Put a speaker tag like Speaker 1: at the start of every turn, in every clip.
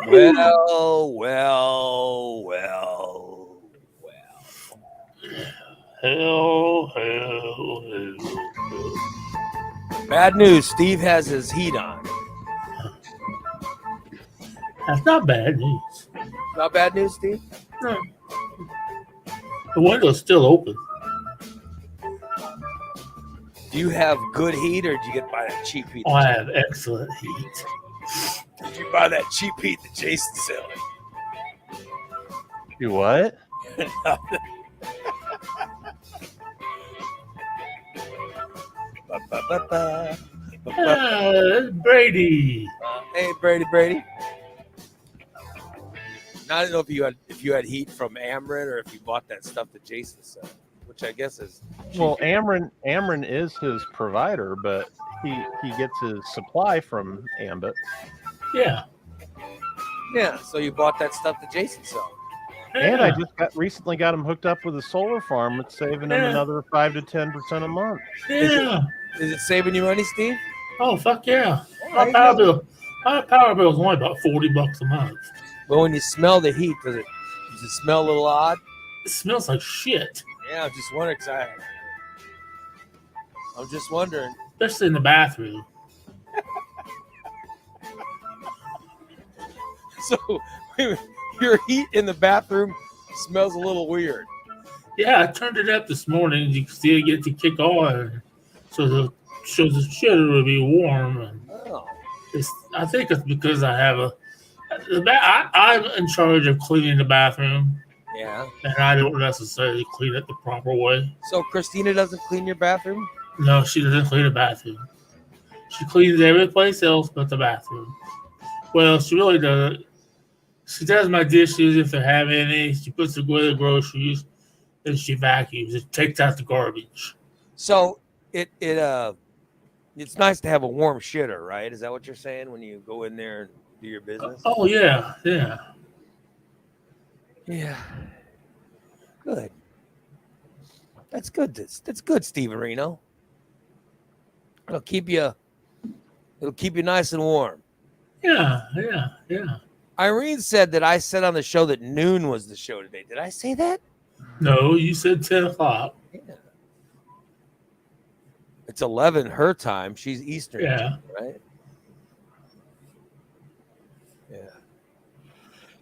Speaker 1: Well.
Speaker 2: Hell.
Speaker 1: Bad news. Steve has his heat on.
Speaker 2: That's not bad news.
Speaker 1: Not bad news, Steve?
Speaker 2: No. The window's still open.
Speaker 1: Do you have good heat, or did you get by that cheap heat?
Speaker 2: I have excellent heat.
Speaker 1: Did you buy that cheap heat that Jason's selling?
Speaker 3: You what?
Speaker 2: Brady.
Speaker 1: Hey, Brady. Now, I don't know if you had heat from Ameren or if you bought that stuff that Jason said, which I guess is cheap.
Speaker 3: Well, Ameren is his provider, but he gets his supply from Ambit.
Speaker 2: Yeah.
Speaker 1: Yeah, so you bought that stuff that Jason sold.
Speaker 3: And I just recently got him hooked up with a solar farm. It's saving him another 5 to 10% a month.
Speaker 2: Yeah.
Speaker 1: Is it saving you money, Steve?
Speaker 2: Oh, fuck yeah.
Speaker 1: Oh,
Speaker 2: My power bill is only about $40 a month.
Speaker 1: But when you smell the heat, does it smell a little odd?
Speaker 2: It smells like shit.
Speaker 1: Yeah, I'm just wondering. I'm just wondering.
Speaker 2: Especially in the bathroom.
Speaker 1: So your heat in the bathroom smells a little weird.
Speaker 2: Yeah, I turned it up this morning. You can see it get to kick on. So the shitter will be warm. And
Speaker 1: Oh.
Speaker 2: I think it's because I have I'm in charge of cleaning the bathroom.
Speaker 1: Yeah.
Speaker 2: And I don't necessarily clean it the proper way.
Speaker 1: So Christina doesn't clean your bathroom?
Speaker 2: No, she doesn't clean the bathroom. She cleans every place else but the bathroom. Well, she really doesn't. She does my dishes if I have any. She puts away the groceries, and she vacuums. It takes out the garbage.
Speaker 1: So it's nice to have a warm shitter, right? Is that what you're saying when you go in there and do your business?
Speaker 2: Oh yeah.
Speaker 1: Yeah. Good. That's good. That's good, Steve Reno. It'll keep you nice and warm.
Speaker 2: Yeah.
Speaker 1: Irene said that I said on the show that noon was the show today. Did I say that?
Speaker 2: No, you said 10 o'clock.
Speaker 1: Yeah. It's 11 her time. She's Eastern time, right? Yeah.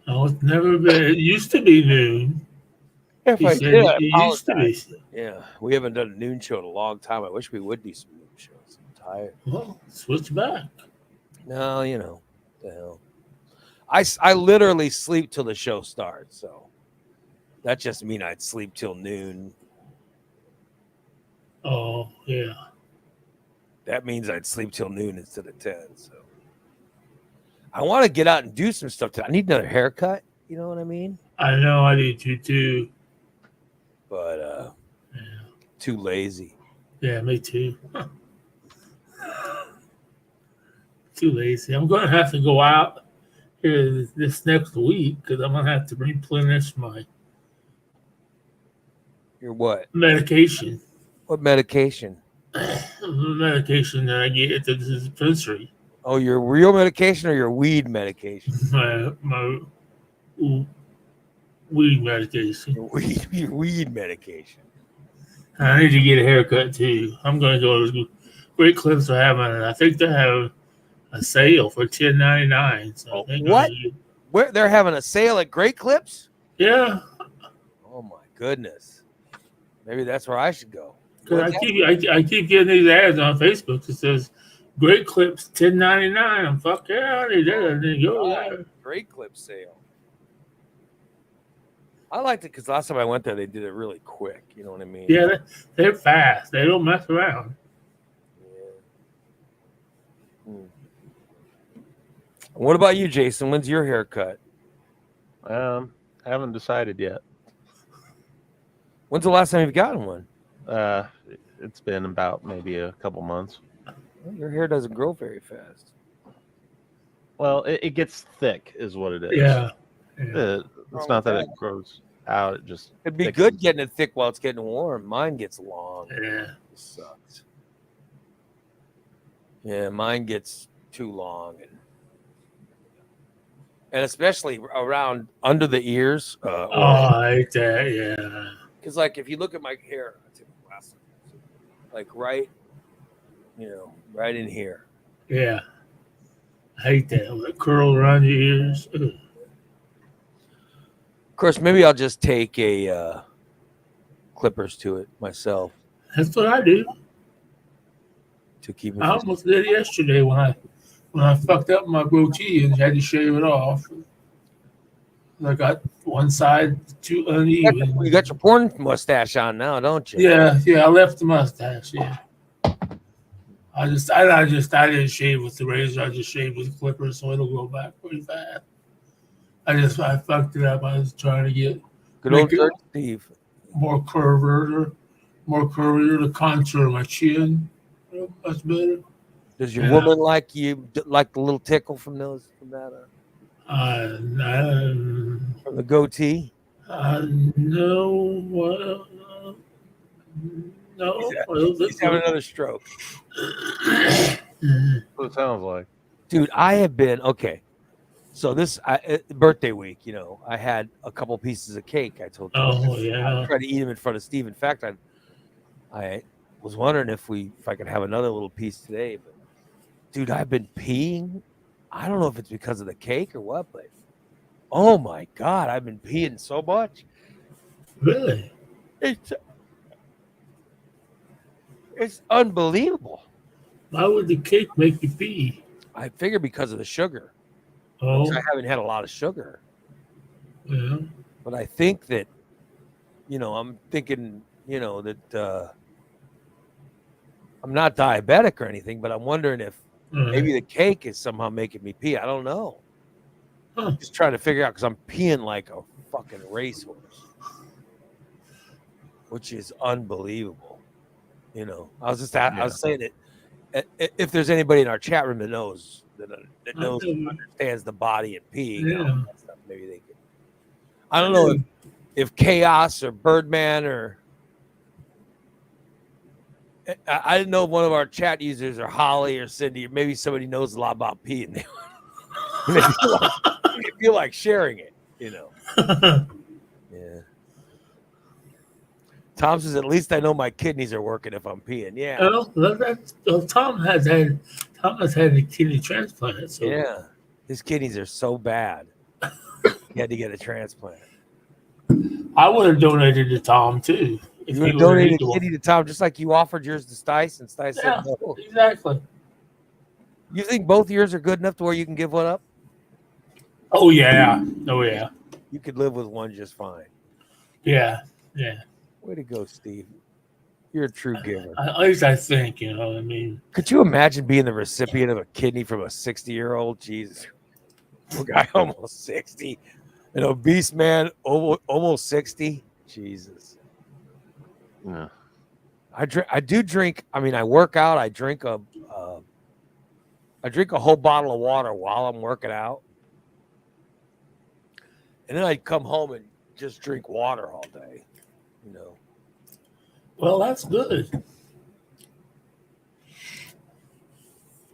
Speaker 2: No, it's never been. It used to be noon.
Speaker 1: If I did,
Speaker 2: it used to be.
Speaker 1: Yeah, we haven't done a noon show in a long time. I wish we would do some noon shows. I'm tired.
Speaker 2: Well, switch back.
Speaker 1: No, the hell. I literally sleep till the show starts, so that just means I'd sleep till noon.
Speaker 2: Oh, yeah.
Speaker 1: That means I'd sleep till noon instead of 10. So I want to get out and do some stuff today. I need another haircut. You know what I mean?
Speaker 2: I know I need to too.
Speaker 1: But too lazy.
Speaker 2: Yeah, me too. Too lazy. I'm going to have to go out here this next week because I'm going to have to replenish my
Speaker 1: Your what?
Speaker 2: medication.
Speaker 1: What medication?
Speaker 2: The medication that I get at the dispensary.
Speaker 1: Oh, your real medication or your weed medication?
Speaker 2: My weed medication.
Speaker 1: Your weed medication.
Speaker 2: I need to get a haircut too. I'm going to go to Great Clips are having, I think they have a sale for $10.99. So
Speaker 1: what? Where they're having a sale at Great Clips?
Speaker 2: Yeah.
Speaker 1: Oh my goodness. Maybe that's where I should go.
Speaker 2: I keep getting these ads on Facebook. It says Great Clips $10.99. I'm fuck yeah, I need to go there.
Speaker 1: Great Clip sale. I liked it because last time I went there, they did it really quick. You know what I mean?
Speaker 2: Yeah, they're fast. They don't mess around.
Speaker 1: Yeah. What about you, Jason? When's your haircut?
Speaker 3: I haven't decided yet.
Speaker 1: When's the last time you've gotten one?
Speaker 3: It's been about maybe a couple months.
Speaker 1: Well, your hair doesn't grow very fast.
Speaker 3: Well, it gets thick, is what it is.
Speaker 2: Yeah.
Speaker 3: It's not that it grows out. It just
Speaker 1: it'd be good getting it thick while it's getting warm. Mine gets long.
Speaker 2: Yeah.
Speaker 1: It sucks. Yeah, mine gets too long. and especially around under the ears.
Speaker 2: I hate that. Yeah.
Speaker 1: Because like if you look at my hair, I'll take my glasses off. Like right, right in here.
Speaker 2: Yeah. I hate that. That curl around your ears. Ugh.
Speaker 1: Of course, maybe I'll just take a clippers to it myself
Speaker 2: That's what I do.
Speaker 1: to keep it.
Speaker 2: I almost did yesterday when I fucked up my goatee and had to shave it off. I got one side too uneven.
Speaker 1: You got your porn mustache on now, don't you?
Speaker 2: Yeah. I left the mustache. Yeah. I didn't shave with the razor. I just shaved with clippers, so it'll grow back pretty fast. I fucked it up. I was trying to get
Speaker 1: Good old
Speaker 2: make it
Speaker 1: Dirt Steve.
Speaker 2: more curvier to contour my chin. Much better.
Speaker 1: Does your woman like you like the little tickle from that from the goatee?
Speaker 2: No. No.
Speaker 1: He's having another stroke.
Speaker 3: That's what it sounds like.
Speaker 1: Dude, I have been okay. So birthday week, I had a couple pieces of cake. I told you.
Speaker 2: Oh yeah.
Speaker 1: I tried to eat them in front of Steve. In fact, I was wondering if I could have another little piece today. But dude, I've been peeing. I don't know if it's because of the cake or what, but oh my god, I've been peeing so much.
Speaker 2: Really?
Speaker 1: It's unbelievable.
Speaker 2: Why would the cake make you pee?
Speaker 1: I figure because of the sugar.
Speaker 2: Oh,
Speaker 1: I haven't had a lot of sugar.
Speaker 2: yeah.
Speaker 1: But I think that, I'm thinking, that I'm not diabetic or anything, but I'm wondering if maybe the cake is somehow making me pee. I don't know.
Speaker 2: Huh.
Speaker 1: Just trying to figure out because I'm peeing like a fucking racehorse, which is unbelievable. I was just I was saying it. If there's anybody in our chat room that knows understands the body and peeing, and all that stuff, maybe they could. I don't know if Chaos or Birdman or I didn't know if one of our chat users or Holly or Cindy or maybe somebody knows a lot about peeing. They feel like sharing it, Yeah. Tom says, at least I know my kidneys are working if I'm peeing. Yeah.
Speaker 2: Tom has had a kidney transplant. So.
Speaker 1: Yeah. His kidneys are so bad. He had to get a transplant.
Speaker 2: I would have donated to Tom too.
Speaker 1: If you would donate a kidney to Tom, just like you offered yours to Stice, and Stice said no.
Speaker 2: Exactly.
Speaker 1: You think both yours are good enough to where you can give one up?
Speaker 2: Oh yeah.
Speaker 1: You could live with one just fine.
Speaker 2: Yeah.
Speaker 1: Way to go, Steve. You're a true giver.
Speaker 2: At least I think, what I mean.
Speaker 1: Could you imagine being the recipient of a kidney from a 60-year-old? Jesus. Poor guy, almost 60. An obese man, almost 60. Jesus.
Speaker 3: Yeah.
Speaker 1: I do drink. I mean, I work out. I drink a whole bottle of water while I'm working out. And then I'd come home and just drink water all day.
Speaker 2: Well, that's good.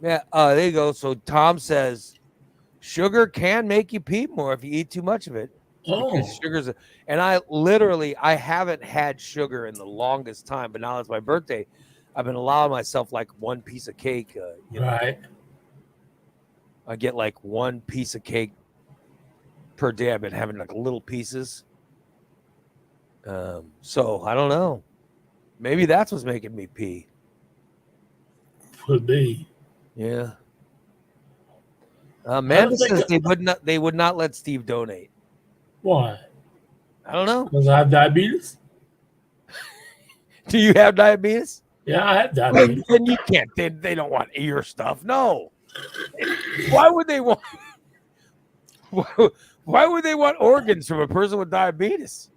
Speaker 1: Yeah, there you go. So Tom says sugar can make you pee more if you eat too much of it.
Speaker 2: Oh,
Speaker 1: Sugar's and I haven't had sugar in the longest time, but now it's my birthday. I've been allowing myself like one piece of cake.
Speaker 2: Right.
Speaker 1: I get like one piece of cake per day. I've been having like little pieces. So I don't know. Maybe that's what's making me pee.
Speaker 2: Could be.
Speaker 1: Yeah. Amanda says they would not let Steve donate.
Speaker 2: Why?
Speaker 1: I don't know.
Speaker 2: Because I have diabetes?
Speaker 1: Do you have diabetes?
Speaker 2: Yeah, I have diabetes.
Speaker 1: Then you can't. They don't want your stuff. No. Why would they want? Why would they want organs from a person with diabetes?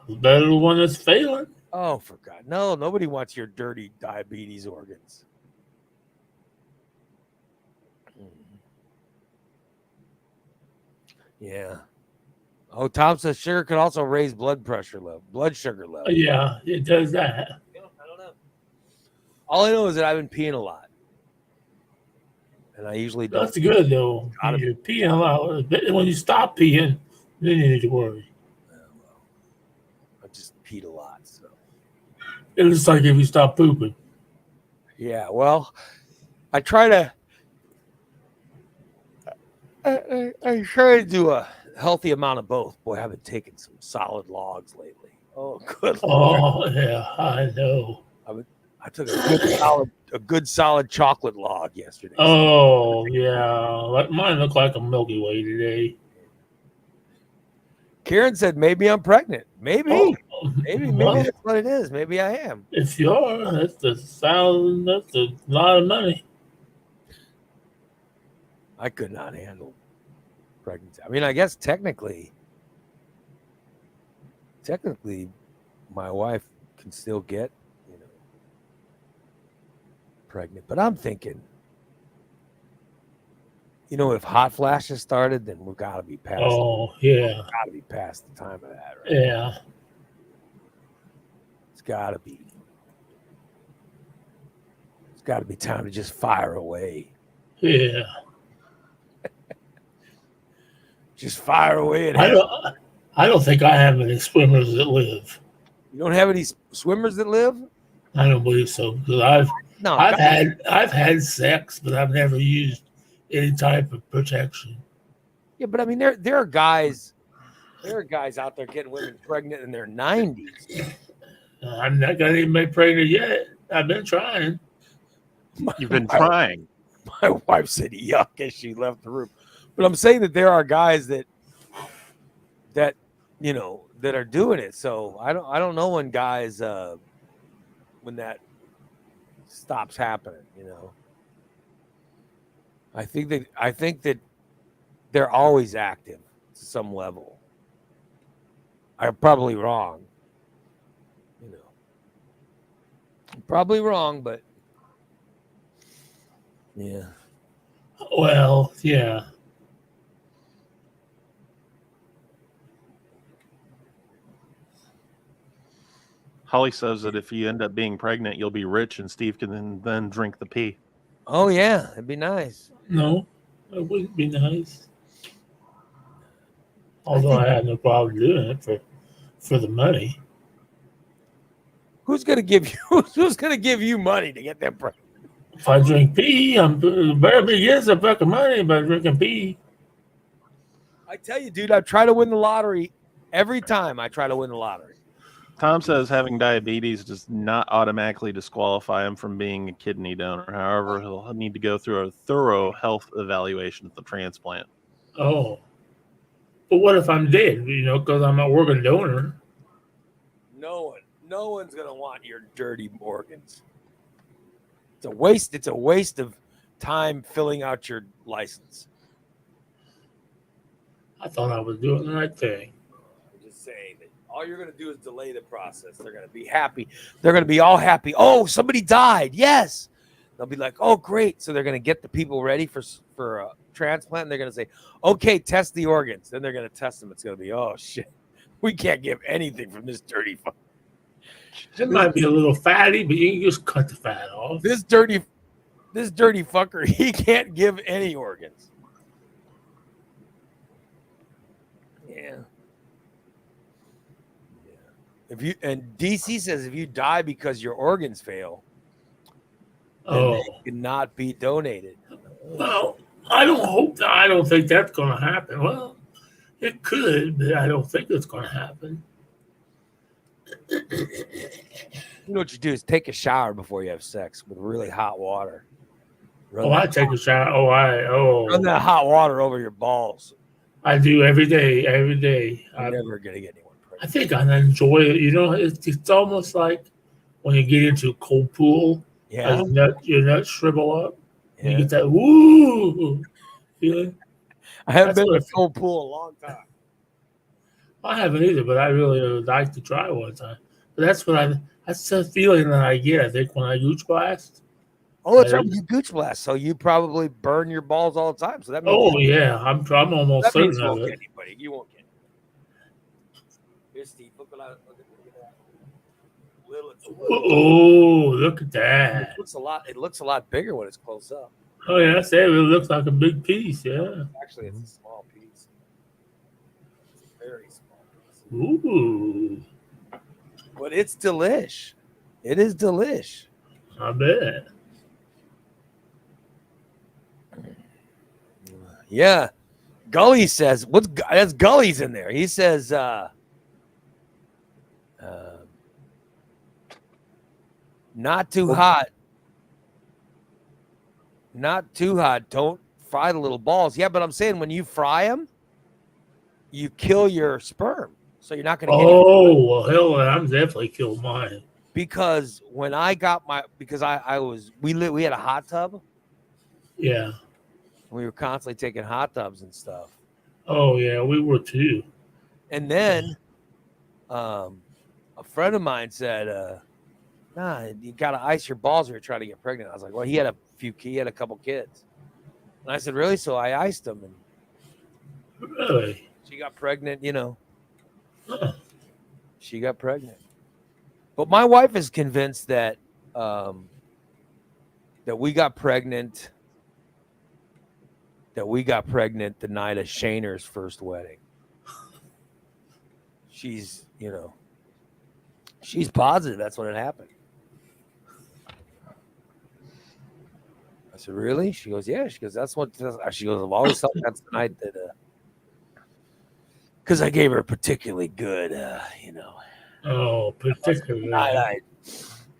Speaker 2: Better the one that's failing.
Speaker 1: Oh, for God. No, nobody wants your dirty diabetes organs. Yeah. Oh, Tom says sugar could also raise blood sugar level.
Speaker 2: Yeah, it does that.
Speaker 1: I don't know. All I know is that I've been peeing a lot. and I usually don't.
Speaker 2: That's good though. You're peeing a lot. When you stop peeing, then you need to worry.
Speaker 1: I just peed a lot, so.
Speaker 2: It's like if you stop pooping.
Speaker 1: Yeah, well, I try to. I try to do a healthy amount of both. Boy, I've been taking some solid logs lately. Oh, good Lord.
Speaker 2: Oh yeah, I know.
Speaker 1: I took a good solid chocolate log yesterday.
Speaker 2: Oh yeah, mine looked like a Milky Way today.
Speaker 1: Karen said maybe I'm pregnant. Maybe
Speaker 2: Well,
Speaker 1: that's what it is. Maybe I am.
Speaker 2: if you are, that's a lot of money.
Speaker 1: I could not handle pregnancy. I mean, I guess technically, my wife can still get, pregnant. But I'm thinking, if hot flashes started, then we've got to be past.
Speaker 2: Oh yeah,
Speaker 1: got to be past the time of that, right?
Speaker 2: yeah.
Speaker 1: It's got to be. It's got to be time to just fire away.
Speaker 2: Yeah.
Speaker 1: Just fire away. And
Speaker 2: I don't think I have any swimmers that live.
Speaker 1: You don't have any swimmers that live?
Speaker 2: I don't believe so because I've had sex, but I've never used any type of protection.
Speaker 1: Yeah, but I mean, there are guys out there getting women pregnant in their 90s.
Speaker 2: I'm not got anybody pregnant yet. I've been trying.
Speaker 3: You've been trying.
Speaker 1: My wife said yuck as she left the room. But I'm saying that there are guys that are doing it. So I don't know when guys when that stops happening, I think that they're always active to some level. I'm probably wrong. Probably wrong, but yeah.
Speaker 2: Well, yeah.
Speaker 3: Holly says that if you end up being pregnant, you'll be rich, and Steve can then drink the pee.
Speaker 1: Oh yeah, it'd be nice.
Speaker 2: No, it wouldn't be nice. Although I had no problem doing it for the money.
Speaker 1: Who's gonna give you money to get them pregnant?
Speaker 2: If I drink pee, I'm better be getting some fucking money by drinking pee.
Speaker 1: I tell you, dude, I try to win the lottery every time I try to win the lottery.
Speaker 3: Tom says having diabetes does not automatically disqualify him from being a kidney donor. However, he'll need to go through a thorough health evaluation at the transplant.
Speaker 2: Oh. But what if I'm dead, because I'm an organ donor?
Speaker 1: No one's going to want your dirty organs. It's a waste of time filling out your license.
Speaker 2: I thought I was doing the right thing.
Speaker 1: I'm just saying that all you're going to do is delay the process. They're going to be happy. They're going to be all happy. Oh, somebody died. Yes. They'll be like, oh, great. So they're going to get the people ready for a transplant. And they're going to say, okay, test the organs. Then they're going to test them. It's going to be, oh, shit. We can't give anything from this dirty fuck.
Speaker 2: It might be a little fatty, but you can just cut the fat off.
Speaker 1: This dirty fucker, he can't give any organs. Yeah. And DC says if you die because your organs fail, they cannot be donated.
Speaker 2: Well, I don't think that's going to happen. Well, it could, but I don't think it's going to happen.
Speaker 1: You know what you do is take a shower before you have sex with really hot water.
Speaker 2: I take a shower.
Speaker 1: Run that hot water over your balls.
Speaker 2: I do every day.
Speaker 1: I'm never gonna get anyone pregnant.
Speaker 2: I think I enjoy it. It's almost like when you get into a cold pool.
Speaker 1: Yeah.
Speaker 2: Your nuts shrivel up.
Speaker 1: Yeah.
Speaker 2: You get that woo feeling.
Speaker 1: I haven't been in a cold pool in a long time.
Speaker 2: I haven't either, but I really would like to try one time. But that's the feeling that I get, I think, when I gooch blast.
Speaker 1: Oh, that's right. You gooch blast, so you probably burn your balls all the time. So that means
Speaker 2: I'm almost certain of it.
Speaker 1: Anybody. You won't get it. Here's Steve. Look at that.
Speaker 2: Oh, look at that.
Speaker 1: It looks a lot bigger when it's close up.
Speaker 2: Oh yeah, I said it looks like a big piece. Yeah.
Speaker 1: Actually, it's a small piece. It's a very small piece.
Speaker 2: Ooh,
Speaker 1: But it's delish. It is delish.
Speaker 2: I bet.
Speaker 1: Yeah. Gully says, that's Gully's in there. He says, not too hot. Not too hot. Don't fry the little balls. Yeah, but I'm saying when you fry them, you kill your sperm. So you're not going to get
Speaker 2: Oh well, hell, I'm definitely killed mine.
Speaker 1: because when I got because we had a hot tub.
Speaker 2: Yeah.
Speaker 1: We were constantly taking hot tubs and stuff.
Speaker 2: Oh yeah, we were too.
Speaker 1: And then a friend of mine said, nah, you got to ice your balls when you're trying to get pregnant. I was like, well, he had a couple kids. And I said, really? So I iced them and
Speaker 2: Really?
Speaker 1: she got pregnant, you know.
Speaker 2: Huh.
Speaker 1: She got pregnant. But my wife is convinced that that we got pregnant the night of Shaner's first wedding. She's positive that's when it happened. I said, really? She goes, yeah. She goes, that's what she goes, I've always thought that's the night that because I gave her a particularly good
Speaker 2: Oh, particularly.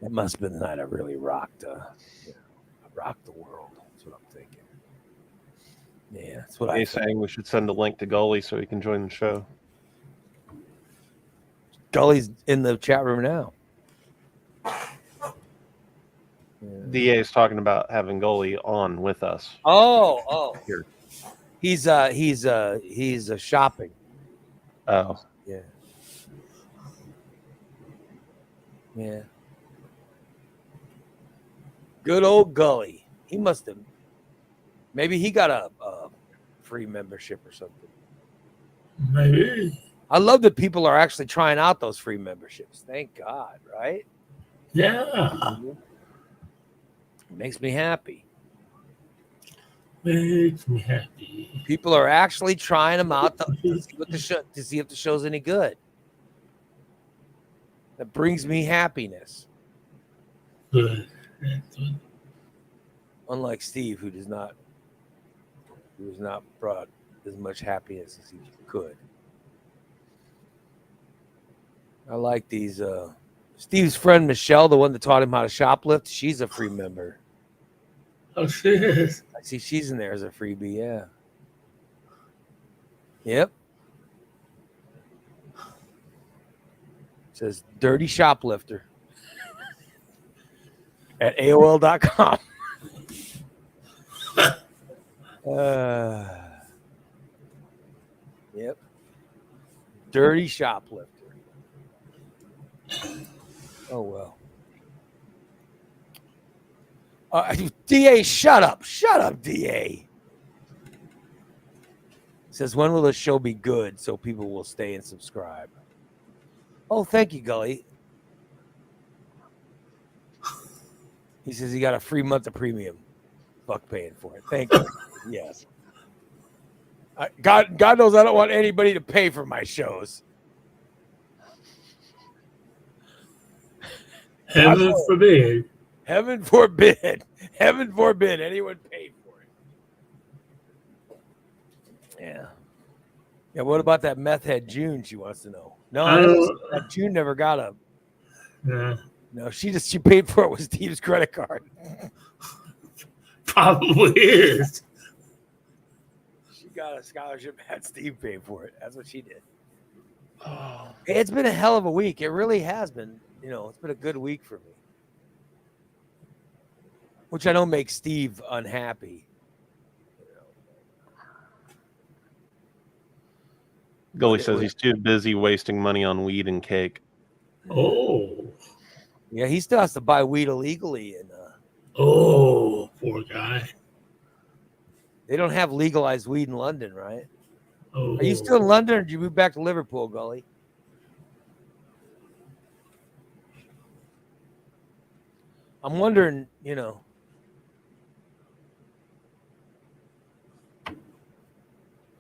Speaker 1: It must have been the night I really rocked I rocked the world. That's what I'm thinking. Yeah, that's what
Speaker 3: He's saying we should send a link to Gully so he can join the show.
Speaker 1: Gully's in the chat room now.
Speaker 3: DA is talking about having Gully on with us.
Speaker 1: Oh.
Speaker 3: Here.
Speaker 1: He's shopping.
Speaker 3: Oh.
Speaker 1: Yeah. Yeah. Good old Gully. He must have. Maybe he got a free membership or something.
Speaker 2: Maybe.
Speaker 1: I love that people are actually trying out those free memberships. Thank God, right?
Speaker 2: Yeah.
Speaker 1: It makes me happy.
Speaker 2: Makes me happy.
Speaker 1: People are actually trying them out to see if the show's any good. That brings me happiness.
Speaker 2: Good.
Speaker 1: Unlike Steve, who has not brought as much happiness as he could. I like these. Steve's friend Michelle, the one that taught him how to shoplift, she's a free member.
Speaker 2: Oh, she is.
Speaker 1: I see she's in there as a freebie. Yeah. Yep. Says dirty shoplifter at AOL.com. Yep. Dirty shoplifter. Oh, well. DA, shut up. Shut up, DA. Says, when will the show be good so people will stay and subscribe? Oh, thank you, Gully. He says he got a free month of premium. Fuck paying for it. Thank you. Yes. God knows I don't want anybody to pay for my shows.
Speaker 2: Heaven forbid.
Speaker 1: Heaven forbid. Heaven forbid anyone pay for it. Yeah. Yeah, what about that meth head June, she wants to know. No, that June never got a...
Speaker 2: Yeah.
Speaker 1: No, she paid for it with Steve's credit card.
Speaker 2: Probably is.
Speaker 1: She got a scholarship, had Steve pay for it. That's what she did. Oh. It's been a hell of a week. It really has been. It's been a good week for me. Which I know makes Steve unhappy.
Speaker 3: Gully says he's too busy wasting money on weed and cake.
Speaker 2: Oh.
Speaker 1: Yeah, he still has to buy weed illegally.
Speaker 2: Oh, poor guy.
Speaker 1: They don't have legalized weed in London, right?
Speaker 2: Oh.
Speaker 1: Are you still in London or did you move back to Liverpool, Gully? I'm wondering,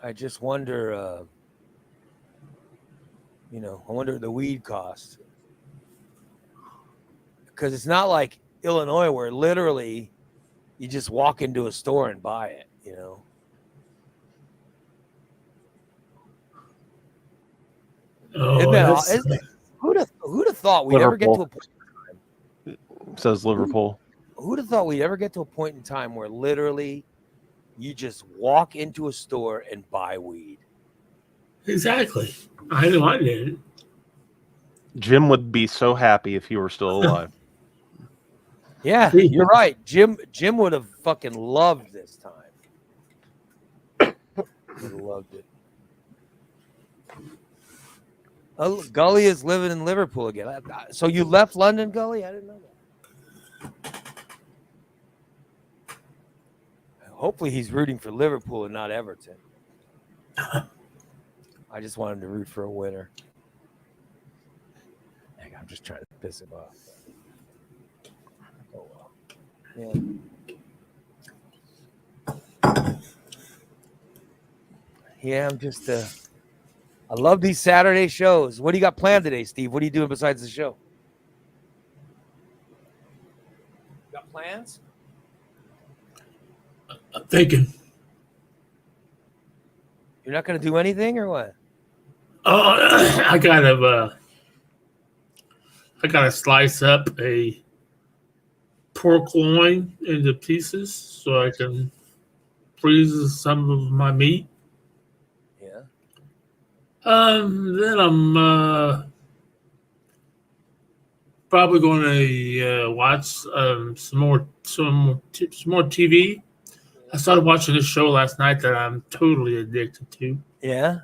Speaker 1: I just wonder, I wonder the weed cost. Because it's not like Illinois where literally you just walk into a store and buy it,
Speaker 2: Oh,
Speaker 1: who'd have thought we'd ever get to a point in time?
Speaker 3: Says Liverpool.
Speaker 1: Who'd have thought we'd ever get to a point in time where literally you just walk into a store and buy weed?
Speaker 2: exactly. I know I did.
Speaker 3: Jim would be so happy if he were still alive.
Speaker 1: Yeah, you're right. Jim would have fucking loved this time. Would have loved it. Oh, Gully is living in Liverpool again. So you left London, Gully? I didn't know that. Hopefully he's rooting for Liverpool and not Everton. I just wanted to root for a winner. I'm just trying to piss him off. Oh well. Yeah, I'm just I love these Saturday shows. What do you got planned today, Steve? What are you doing besides the show? Got plans?
Speaker 2: I'm thinking.
Speaker 1: You're not going to do anything or what?
Speaker 2: Oh, I gotta slice up a pork loin into pieces so I can freeze some of my meat.
Speaker 1: Yeah.
Speaker 2: Then I'm probably going to watch some more TV. I started watching this show last night that I'm totally addicted to.
Speaker 1: Yeah.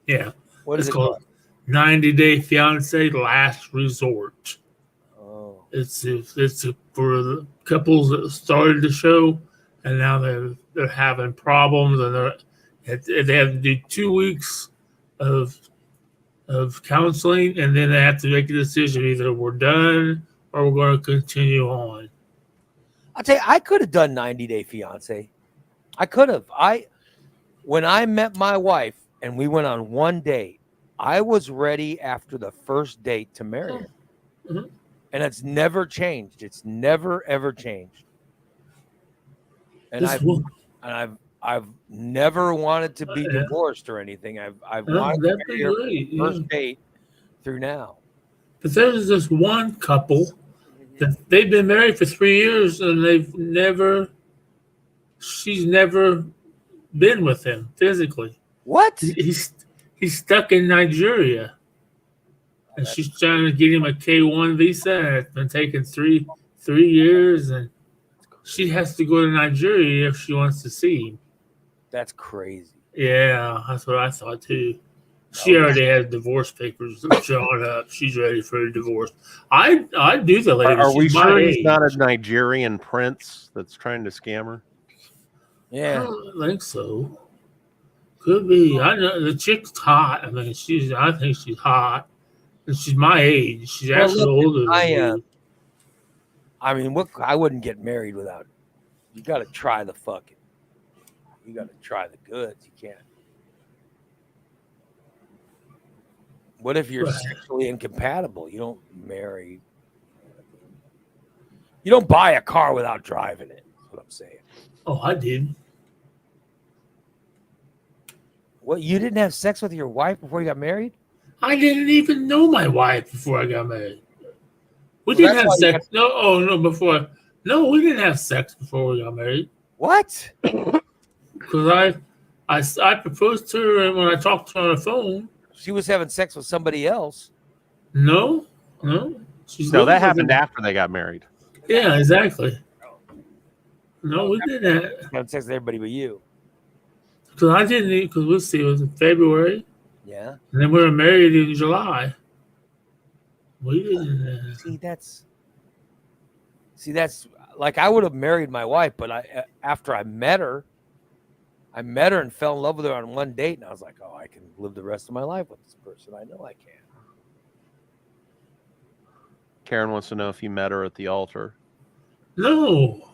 Speaker 2: Yeah.
Speaker 1: What is
Speaker 2: it's
Speaker 1: it
Speaker 2: called? 90 Day Fiancé Last Resort.
Speaker 1: Oh.
Speaker 2: It's for the couples that started the show, and now they're having problems, and they have to do 2 weeks of counseling, and then they have to make a decision: either we're done or we're going to continue on.
Speaker 1: I'll tell you, I could have done 90 Day Fiance. I could have. When I met my wife and we went on one date, I was ready after the first date to marry her.
Speaker 2: Mm-hmm.
Speaker 1: And it's never changed. It's never ever changed. And I've never wanted to be divorced or anything. I've wanted to marry her from the first date through now.
Speaker 2: But there's this one couple that they've been married for 3 years and she's never been with him physically.
Speaker 1: What?
Speaker 2: He's stuck in Nigeria. And she's trying to get him a K1 visa, and it's been taking three years, and she has to go to Nigeria if she wants to see him.
Speaker 1: That's crazy.
Speaker 2: Yeah, that's what I thought too. She already has divorce papers drawn up. She's ready for a divorce. I do the lady.
Speaker 3: Are we sure he's not a Nigerian prince that's trying to scam her?
Speaker 1: Yeah,
Speaker 2: I don't think so. Could be. I know the chick's hot. I mean, I think she's hot. And she's my age. She's actually older than you.
Speaker 1: I mean, I wouldn't get married without. You got to try the fucking. You got to try the goods. You can't. What if you're sexually incompatible? You don't marry. You don't buy a car without driving it. That's what I'm saying.
Speaker 2: Oh, I did.
Speaker 1: What? You didn't have sex with your wife before you got married?
Speaker 2: I didn't even know my wife before I got married. We didn't have sex. No, we didn't have sex before we got married.
Speaker 1: What?
Speaker 2: Because I proposed to her when I talked to her on the phone.
Speaker 1: She was having sex with somebody else.
Speaker 2: No.
Speaker 3: That happened after they got married.
Speaker 2: Yeah, exactly. No, we didn't
Speaker 1: have sex with everybody but you.
Speaker 2: Because I didn't. Because let's see, it was in February.
Speaker 1: Yeah.
Speaker 2: And then we were married in July. We didn't.
Speaker 1: See, that's like I would have married my wife, but after I met her and fell in love with her on one date, and I was like, oh, I can live the rest of my life with this person. I know I can.
Speaker 3: Karen wants to know if you met her at the altar.
Speaker 2: No.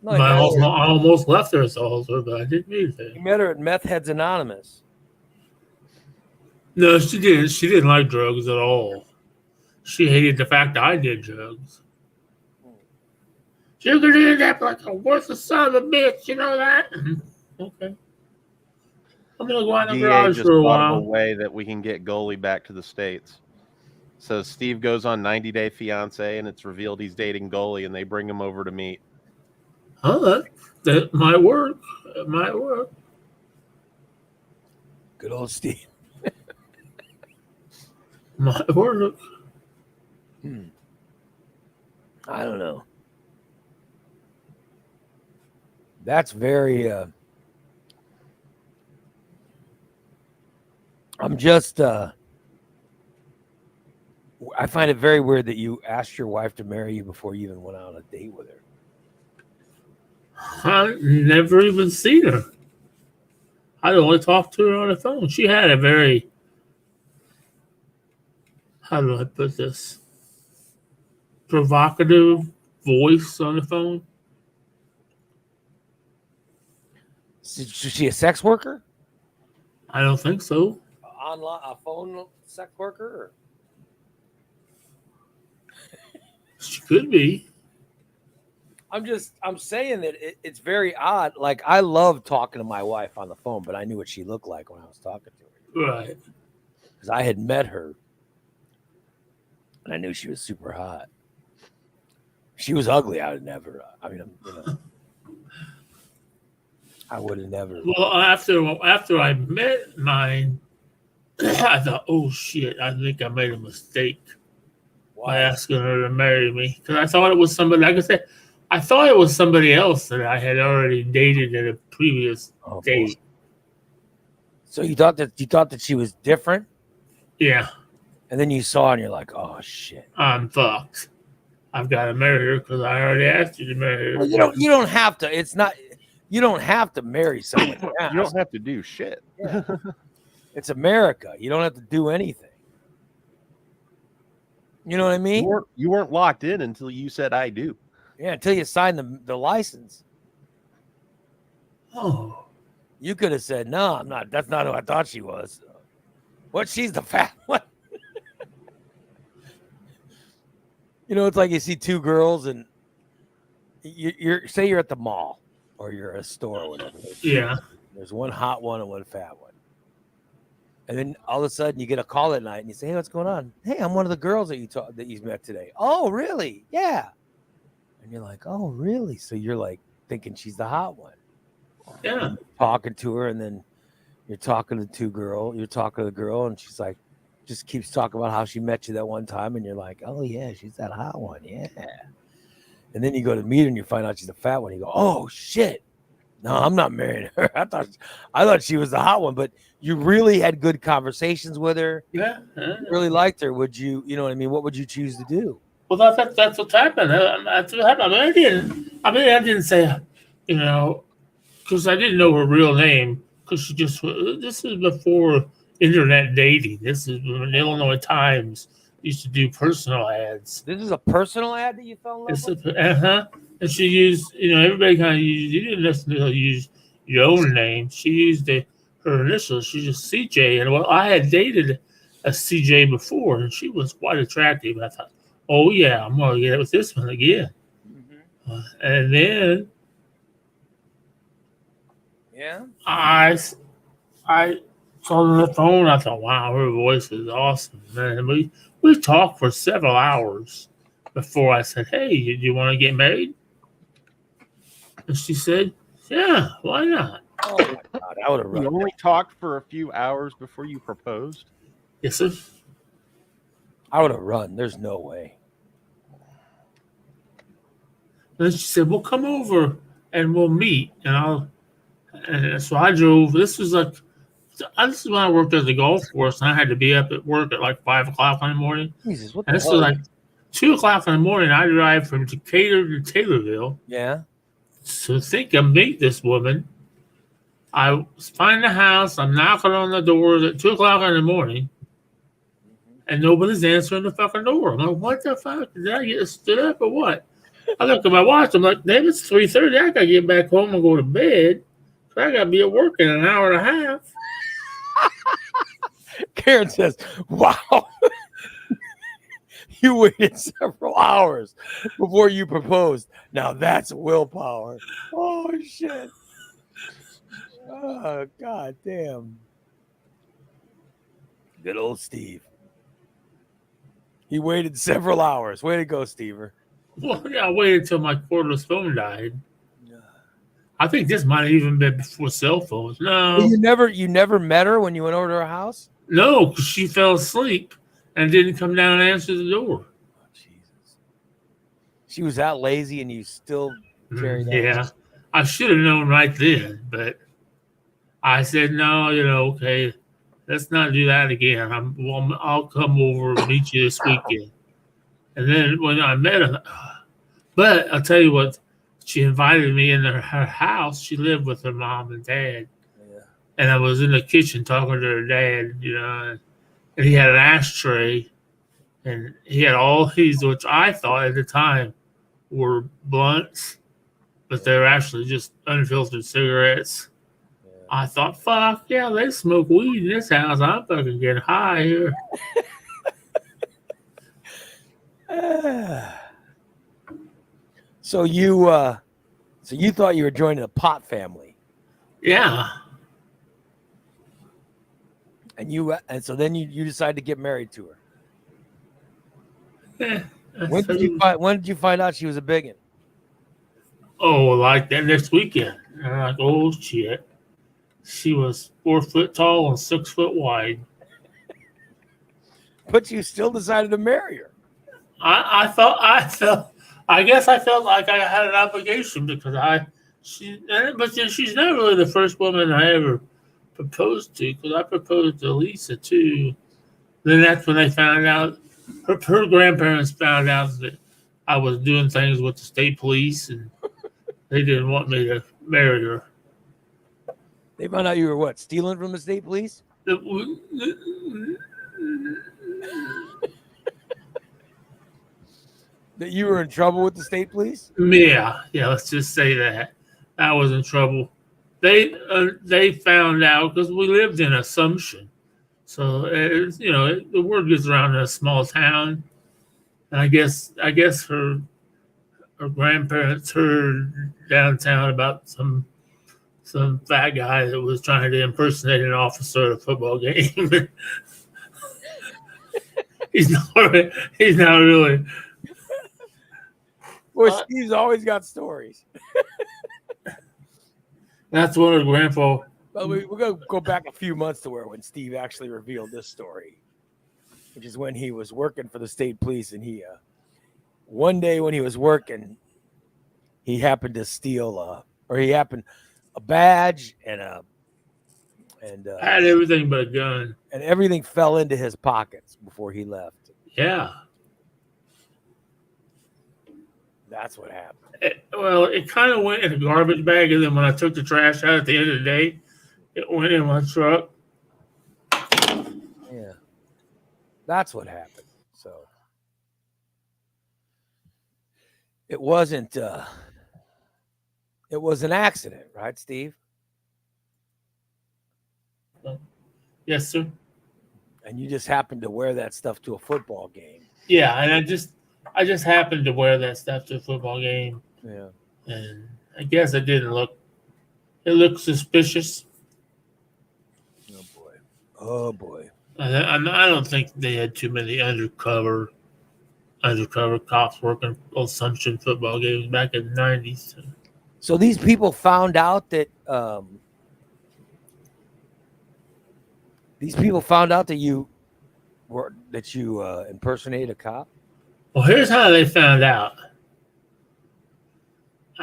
Speaker 1: No,
Speaker 2: I almost left her as a halter, but I didn't mean
Speaker 1: he
Speaker 2: to.
Speaker 1: met her at Meth Heads Anonymous.
Speaker 2: No, she didn't. She didn't like drugs at all. She hated the fact that I did drugs. You're gonna end up like a worthless son of a bitch, you know that? Okay. I'm gonna go out in the
Speaker 3: DA
Speaker 2: garage
Speaker 3: just
Speaker 2: for a
Speaker 3: thought of a
Speaker 2: while.
Speaker 3: way that we can get Goalie back to the States. So Steve goes on 90 Day Fiance, and it's revealed he's dating Goalie, and they bring him over to meet.
Speaker 2: Oh, that might work. It might work.
Speaker 1: Good old Steve.
Speaker 2: Might work.
Speaker 1: I don't know. That's very. I'm just. I find it very weird that you asked your wife to marry you before you even went out on a date with her.
Speaker 2: I've never even seen her. I'd only talked to her on the phone. She had a very, how do I put this, provocative voice on the phone.
Speaker 1: Is she a sex worker?
Speaker 2: I don't think so.
Speaker 1: Online, a phone sex worker?
Speaker 2: She could be.
Speaker 1: I'm saying that it's very odd. Like, I love talking to my wife on the phone, but I knew what she looked like when I was talking to her.
Speaker 2: Right.
Speaker 1: Because I had met her and I knew she was super hot. She was ugly. I would never, I would have never.
Speaker 2: Well, after I met mine, I thought, oh shit, I think I made a mistake by asking her to marry me. Because I thought it was somebody, like I said, I thought it was somebody else that I had already dated at a previous date.
Speaker 1: So you thought that she was different?
Speaker 2: Yeah.
Speaker 1: And then you saw her and you're like, oh shit.
Speaker 2: I'm fucked. I've got to marry her because I already asked you to marry her.
Speaker 1: Well, you don't have to. It's not. You don't have to marry someone.
Speaker 3: You don't have to do shit.
Speaker 1: Yeah. It's America. You don't have to do anything. You know what I mean?
Speaker 3: You weren't locked in until you said I do.
Speaker 1: Yeah, until you signed the license.
Speaker 2: Oh.
Speaker 1: You could have said, no, I'm not. That's not who I thought she was. What? She's the fat one. It's like you see two girls and you're say you're at the mall or you're at a store or whatever.
Speaker 2: Yeah.
Speaker 1: There's one hot one and one fat one. And then all of a sudden you get a call at night and you say, hey, what's going on? Hey, I'm one of the girls that you met today. Oh, really? Yeah. And you're like, oh, really? So you're like thinking she's the hot one.
Speaker 2: Yeah.
Speaker 1: Talking to her, and then you're talking to the girl, and she's like, just keeps talking about how she met you that one time, and you're like, oh yeah, she's that hot one, yeah. And then you go to meet her and you find out she's the fat one. You go, oh shit. No, I'm not marrying her. I thought she was the hot one, but you really had good conversations with her.
Speaker 2: Yeah.
Speaker 1: You really liked her. Would you, you know what I mean? What would you choose to do?
Speaker 2: Well, that's what happened. That's what happened. I didn't say, because I didn't know her real name. Because this is before internet dating. This is when the Illinois Times used to do personal ads.
Speaker 1: This is a personal ad that you fell in love with?
Speaker 2: And she used, everybody kind of used, you didn't necessarily use your own name. She used her initials. She just CJ. And well, I had dated a CJ before, and she was quite attractive. I thought, oh yeah, I'm going to get it with this one again. Mm-hmm. And then I called on the phone. I thought, wow, her voice is awesome. And we talked for several hours before I said, hey, do you want to get married? And she said, yeah, why not?
Speaker 1: Oh my God, I would have run.
Speaker 3: You only talked for a few hours before you proposed?
Speaker 2: Yes, sir.
Speaker 3: I would have run. There's no way.
Speaker 2: Then she said, well, come over and we'll meet. And so I drove. This is when I worked at the golf course, and I had to be up at work at like 5 o'clock in the morning.
Speaker 1: Jesus, what
Speaker 2: and
Speaker 1: the
Speaker 2: this
Speaker 1: hell?
Speaker 2: was like 2 o'clock in the morning. I drive from Decatur to Taylorville.
Speaker 1: Yeah.
Speaker 2: So think I meet this woman. I find the house. I'm knocking on the doors at 2 o'clock in the morning, and nobody's answering the fucking door. I'm like, what the fuck? Did I get stood up or what? I look at my watch. I'm like, damn, it's 3:30. I gotta get back home and go to bed. So I gotta be at work in an hour and a half.
Speaker 1: Karen says, "Wow, you waited several hours before you proposed. Now that's willpower." Oh shit! Oh god damn! Good old Steve. He waited several hours. Way to go, Stever.
Speaker 2: Well, yeah, I waited until my cordless phone died. I think this might have even been before cell phones. No,
Speaker 1: Well, you never met her when you went over to her house?
Speaker 2: no, because she fell asleep and didn't come down and answer the door.
Speaker 1: Oh, Jesus. She was that lazy and you still carried that.
Speaker 2: Yeah, I should have known right then, but I said, no, okay, let's not do that again. I'll come over and meet you this weekend. And then when I met her, but I'll tell you what, she invited me in her house. She lived with her mom and dad.
Speaker 1: Yeah.
Speaker 2: And I was in the kitchen talking to her dad, and he had an ashtray, and he had all these, which I thought at the time were blunts, but they were actually just unfiltered cigarettes.
Speaker 1: Yeah.
Speaker 2: I thought, fuck, yeah, they smoke weed in this house. I'm fucking getting high here.
Speaker 1: So you thought you were joining a pot family,
Speaker 2: Yeah.
Speaker 1: and so then you decided to get married to her.
Speaker 2: Yeah.
Speaker 1: When did you find out she was a biggin?
Speaker 2: Oh, like that next weekend. And I'm like, oh shit. She was 4 foot tall and 6 foot wide.
Speaker 1: But you still decided to marry her.
Speaker 2: I guess I felt like I had an obligation because but she's not really the first woman I ever proposed to, because I proposed to Lisa too. Then that's when they found out, her grandparents found out that I was doing things with the state police, and they didn't want me to marry her.
Speaker 1: They found out you were what, stealing from the state police? That you were in trouble with the state police?
Speaker 2: Yeah, let's just say that. I was in trouble. They found out because we lived in Assumption. So, the word gets around in a small town. And I guess her grandparents heard downtown about some fat guy that was trying to impersonate an officer at a football game. He's not really.
Speaker 1: Boy, Steve's always got stories.
Speaker 2: That's one of grandpa.
Speaker 1: But we're going to go back a few months to when Steve actually revealed this story, which is when he was working for the state police. And one day when he was working, he happened to steal a badge and I
Speaker 2: had everything but a gun.
Speaker 1: And everything fell into his pockets before he left.
Speaker 2: Yeah.
Speaker 1: That's what happened.
Speaker 2: It kind of went in a garbage bag, and then when I took the trash out at the end of the day, it went in my truck.
Speaker 1: Yeah. That's what happened. So it wasn't it was an accident, right, Steve?
Speaker 2: Yes, sir.
Speaker 1: And you just happened to wear that stuff to a football game.
Speaker 2: Yeah, and I just happened to wear that stuff to a football game.
Speaker 1: Yeah.
Speaker 2: And I guess it looked suspicious.
Speaker 1: Oh boy.
Speaker 2: I don't think they had too many undercover cops working Assumption football games back in the 90s.
Speaker 1: So these people found out that you impersonated a cop?
Speaker 2: Well, here's how they found out.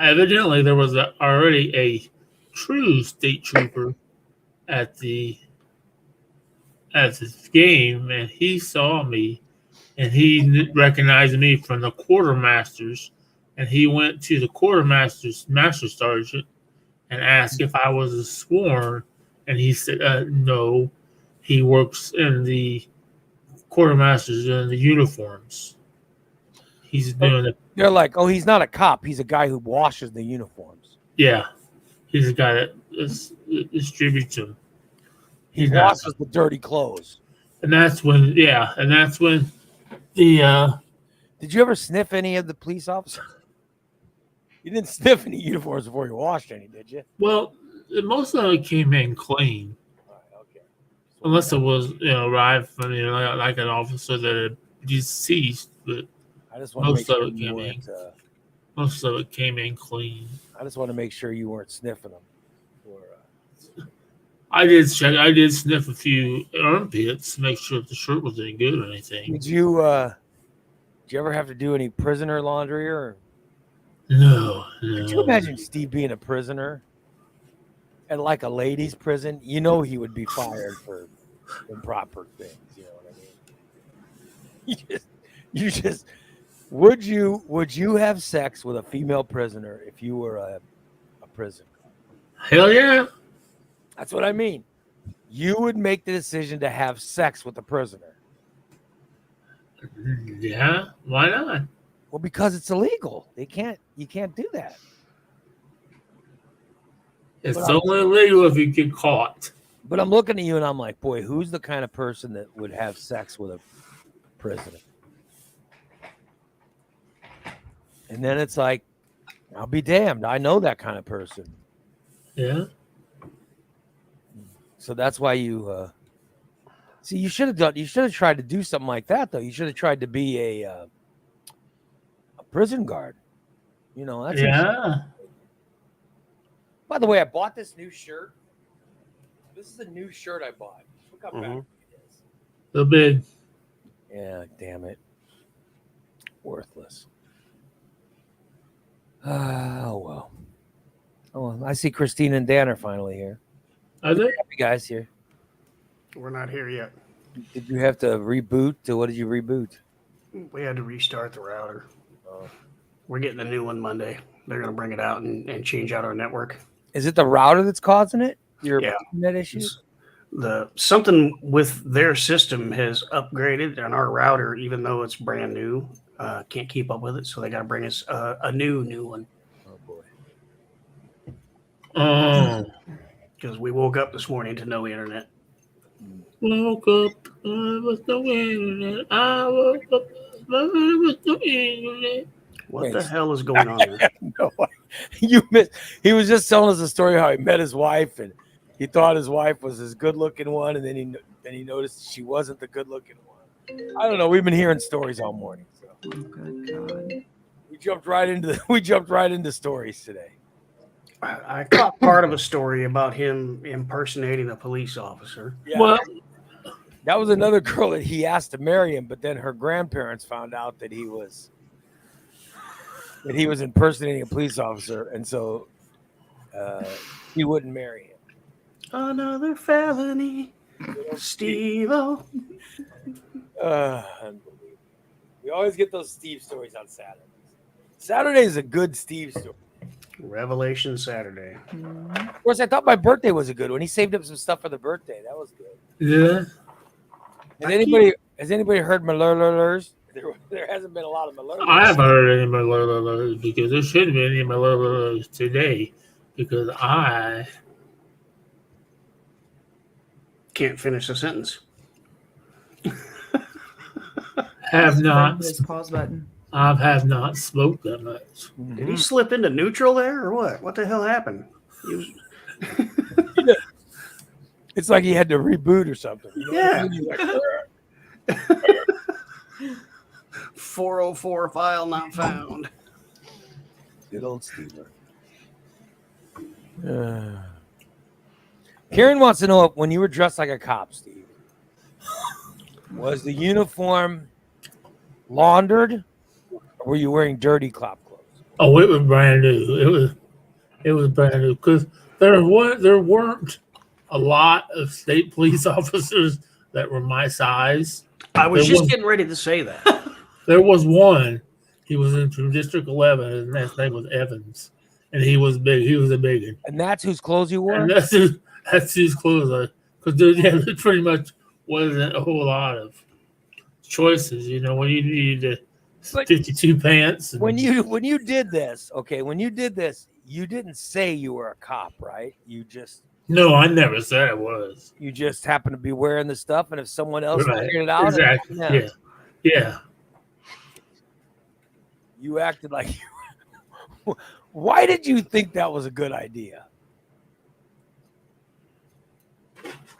Speaker 2: Evidently, there was already a true state trooper at the game, and he saw me, and he recognized me from the quartermasters, and he went to the quartermaster's master sergeant and asked if I was sworn, and he said no, he works in the quartermasters in the uniforms. He's doing it.
Speaker 1: They're like, oh, he's not a cop. He's a guy who washes the uniforms.
Speaker 2: Yeah, he's the guy that distributes them.
Speaker 1: He washes the dirty clothes.
Speaker 2: And that's when, the
Speaker 1: Did you ever sniff any of the police officers? You didn't sniff any uniforms before you washed any, did you?
Speaker 2: well, most of it came in clean,
Speaker 1: All right, okay.
Speaker 2: unless it was arrived from like an officer that had deceased, but
Speaker 1: I just want to make
Speaker 2: most of
Speaker 1: sure
Speaker 2: it
Speaker 1: you
Speaker 2: came
Speaker 1: weren't.
Speaker 2: most of it came in clean.
Speaker 1: I just want to make sure you weren't sniffing them.
Speaker 2: I did sniff a few armpits to make sure if the shirt was any good or anything.
Speaker 1: Did you ever have to do any prisoner laundry or?
Speaker 2: No.
Speaker 1: Could you imagine Steve being a prisoner at like a ladies' prison? You know he would be fired for improper things. You know what I mean? You just would you have sex with a female prisoner if you were a prisoner?
Speaker 2: Hell yeah.
Speaker 1: That's what I mean. You would make the decision to have sex with a prisoner.
Speaker 2: Yeah, why not?
Speaker 1: Well, because it's illegal. You can't do that.
Speaker 2: It's only illegal if you get caught.
Speaker 1: But I'm looking at you and I'm like, boy, who's the kind of person that would have sex with a prisoner? And then it's like, I'll be damned. I know that kind of person.
Speaker 2: Yeah.
Speaker 1: So that's why you see. You should have tried to do something like that, though. You should have tried to be a prison guard. You know. That's By the way, I bought this new shirt. This is a new shirt I bought. Look how bad it is.
Speaker 2: The big.
Speaker 1: Yeah, damn it. Worthless. Oh well. Oh, well, I see Christine and Dan are finally here.
Speaker 2: Are they?
Speaker 1: Happy guys here.
Speaker 4: We're not here yet.
Speaker 1: Did you have to reboot? What did you reboot?
Speaker 4: We had to restart the router.
Speaker 1: Oh.
Speaker 4: We're getting a new one Monday. They're going to bring it out and change out our network.
Speaker 1: Is it the router that's causing it? Your
Speaker 4: Yeah.
Speaker 1: net issues?
Speaker 4: Something with their system has upgraded, and our router, even though it's brand new, can't keep up with it. So they got to bring us a new one.
Speaker 1: Oh boy.
Speaker 2: Oh.
Speaker 4: Because we woke up this morning to no internet.
Speaker 2: Woke up, with no internet. I woke up, with no internet.
Speaker 4: What the hell is going on there?
Speaker 1: No, you missed. He was just telling us a story how he met his wife and he thought his wife was his good-looking one, and then he noticed she wasn't the good-looking one. I don't know. We've been hearing stories all morning. So.
Speaker 5: Oh, good God.
Speaker 1: We jumped right into stories today.
Speaker 4: I caught part of a story about him impersonating a police officer.
Speaker 1: Yeah.
Speaker 2: Well,
Speaker 1: That was another girl that he asked to marry him, but then her grandparents found out that he was impersonating a police officer, and so he wouldn't marry him.
Speaker 4: Another felony, Steve-O.
Speaker 1: Unbelievable. We always get those Steve stories on Saturdays. Saturday is a good Steve story.
Speaker 4: Revelation Saturday.
Speaker 1: Of course, I thought my birthday was a good one. He saved up some stuff for the birthday. That was good.
Speaker 2: yeah.
Speaker 1: Has anybody heard Malurlers? There hasn't been a lot of Malurlers.
Speaker 2: I haven't heard any Malurlers because there shouldn't be any Malurlers today because I
Speaker 4: Can't finish the sentence.
Speaker 2: have not.
Speaker 5: This pause button.
Speaker 2: I have not smoked that much.
Speaker 4: Did he slip into neutral there or what? What the hell happened? He was...
Speaker 1: It's like he had to reboot or something. You know?
Speaker 4: Yeah.
Speaker 1: He's like,
Speaker 4: 404 file not found.
Speaker 1: good old Steve. Karen wants to know, when you were dressed like a cop, Steve, was the uniform laundered, or were you wearing dirty cop clothes?
Speaker 2: Oh, it was brand new. It was brand new because there weren't a lot of state police officers that were my size.
Speaker 4: I was
Speaker 2: There
Speaker 4: just
Speaker 2: was-
Speaker 4: getting ready to say that.
Speaker 2: There was one. He was from District 11, and his name was Evans, and he was big. He was a big one.
Speaker 1: And that's whose clothes you wore?
Speaker 2: And that's his clothes. Because there pretty much wasn't a whole lot of choices. You know, when you needed to
Speaker 1: But
Speaker 2: 52 pants.
Speaker 1: when you did this, you didn't say you were a cop, right?
Speaker 2: No, I never said I was.
Speaker 1: You just happen to be wearing the stuff, and if someone else
Speaker 2: Right.
Speaker 1: figured it out,
Speaker 2: Exactly. Yeah.
Speaker 1: you acted like you. Why did you think that was a good idea?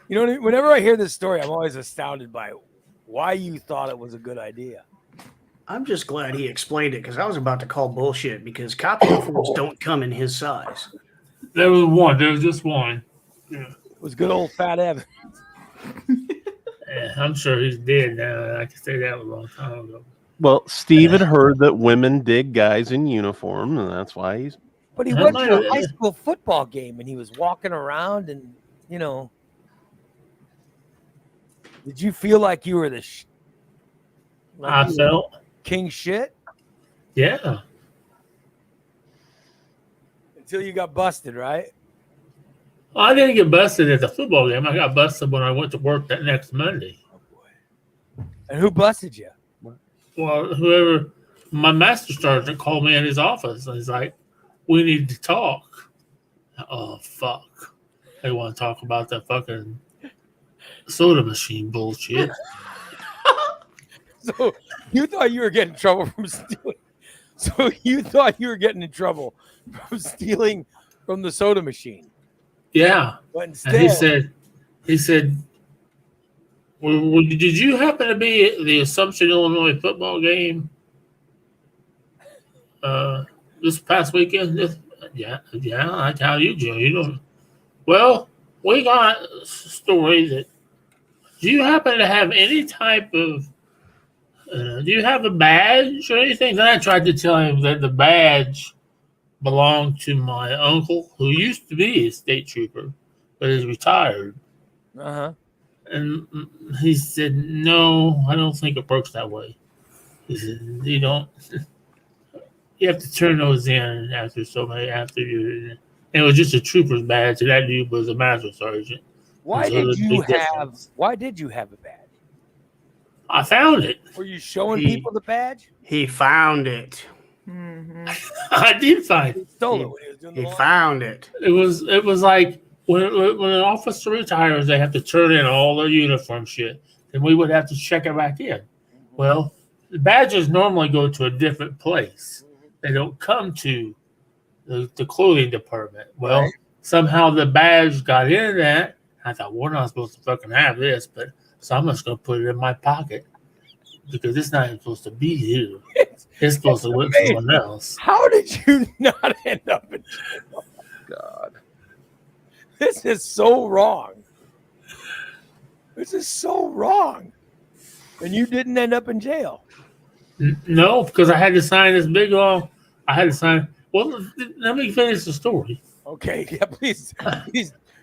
Speaker 1: You know what I mean? Whenever I hear this story, I'm always astounded by why you thought it was a good idea.
Speaker 4: I'm just glad he explained it because I was about to call bullshit because cop uniforms don't come in his size.
Speaker 2: There was one. There was just one.
Speaker 1: It was good old Fat Evan.
Speaker 2: Yeah, I'm sure he's dead now. I can say that was a long time ago.
Speaker 3: Well, Steve had heard that women dig guys in uniform, and that's why he's.
Speaker 1: But he
Speaker 2: That
Speaker 1: went
Speaker 2: might
Speaker 1: to a
Speaker 2: have-
Speaker 1: high school football game and he was walking around and, did you feel like you were the
Speaker 2: I felt,
Speaker 1: king shit
Speaker 2: yeah.
Speaker 1: until you got busted, right?
Speaker 2: I didn't get busted at the football game. I got busted when I went to work that next Monday.
Speaker 1: Oh boy. And who busted you?
Speaker 2: Well, whoever, my master sergeant called me in his office and he's like, we need to talk. Oh, fuck. They want to talk about that fucking soda machine bullshit.
Speaker 1: So you thought you were getting in trouble from stealing. So you thought you were getting in trouble from stealing from the soda machine.
Speaker 2: Yeah.
Speaker 1: But instead,
Speaker 2: And he said, well, did you happen to be at the Assumption, Illinois football game this past weekend? Yeah, I tell you, Joe. You know, well, we got stories that. Do you happen to have any type of? Do you have a badge or anything? Then I tried to tell him that the badge belonged to my uncle, who used to be a state trooper, but is retired. And he said, no, I don't think it works that way. He said, you have to turn those in after you. And it was just a trooper's badge, and that dude was a master sergeant.
Speaker 1: Why
Speaker 2: So
Speaker 1: did
Speaker 2: there's a
Speaker 1: you
Speaker 2: big difference.
Speaker 1: have a badge?
Speaker 2: I found it.
Speaker 1: Were you showing
Speaker 4: He-
Speaker 1: people the badge?
Speaker 4: He found it.
Speaker 5: Mm-hmm.
Speaker 2: I did find it.
Speaker 1: He stole it when he was doing the
Speaker 4: He
Speaker 1: laundry.
Speaker 4: found it.
Speaker 2: It was like when an officer retires, they have to turn in all their uniform shit, and we would have to check it back in. Well, the badges normally go to a different place. They don't come to the clothing department. Well,
Speaker 1: Right.
Speaker 2: somehow the badge got in that. I thought, we're not supposed to fucking have this, but so I'm just going to put it in my pocket because it's not even supposed to be here. It's supposed to look for someone else.
Speaker 1: How did you not end up in jail?
Speaker 3: God.
Speaker 1: This is so wrong. This is so wrong. And you didn't end up in jail.
Speaker 2: No, because I had to sign this big long. I had to sign. Well, let me finish the story.
Speaker 1: Okay, yeah, please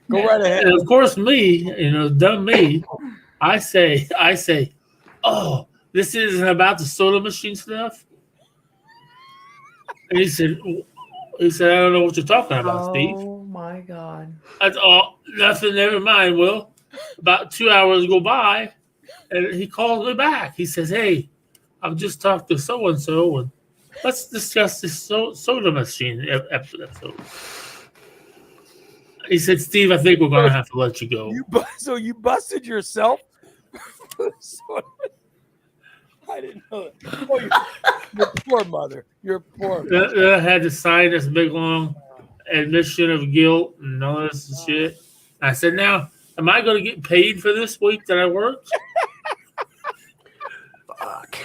Speaker 1: go right ahead.
Speaker 2: And of course, me, dumb me, I say, oh, this isn't about the soda machine stuff. And he said, I don't know what you're talking about, Steve.
Speaker 5: Oh my God.
Speaker 2: I thought, oh, nothing, never mind. Well, about 2 hours go by, and he calls me back. He says, hey, I've just talked to so-and-so, and let's discuss this soda machine episode. He said, Steve, I think we're going to have to let you go.
Speaker 1: So you busted yourself? I didn't know that. Oh, your poor mother. Your poor mother.
Speaker 2: Then I had to sign this big long admission of guilt and all this shit. I said, now, am I going to get paid for this week that I worked?
Speaker 4: Fuck.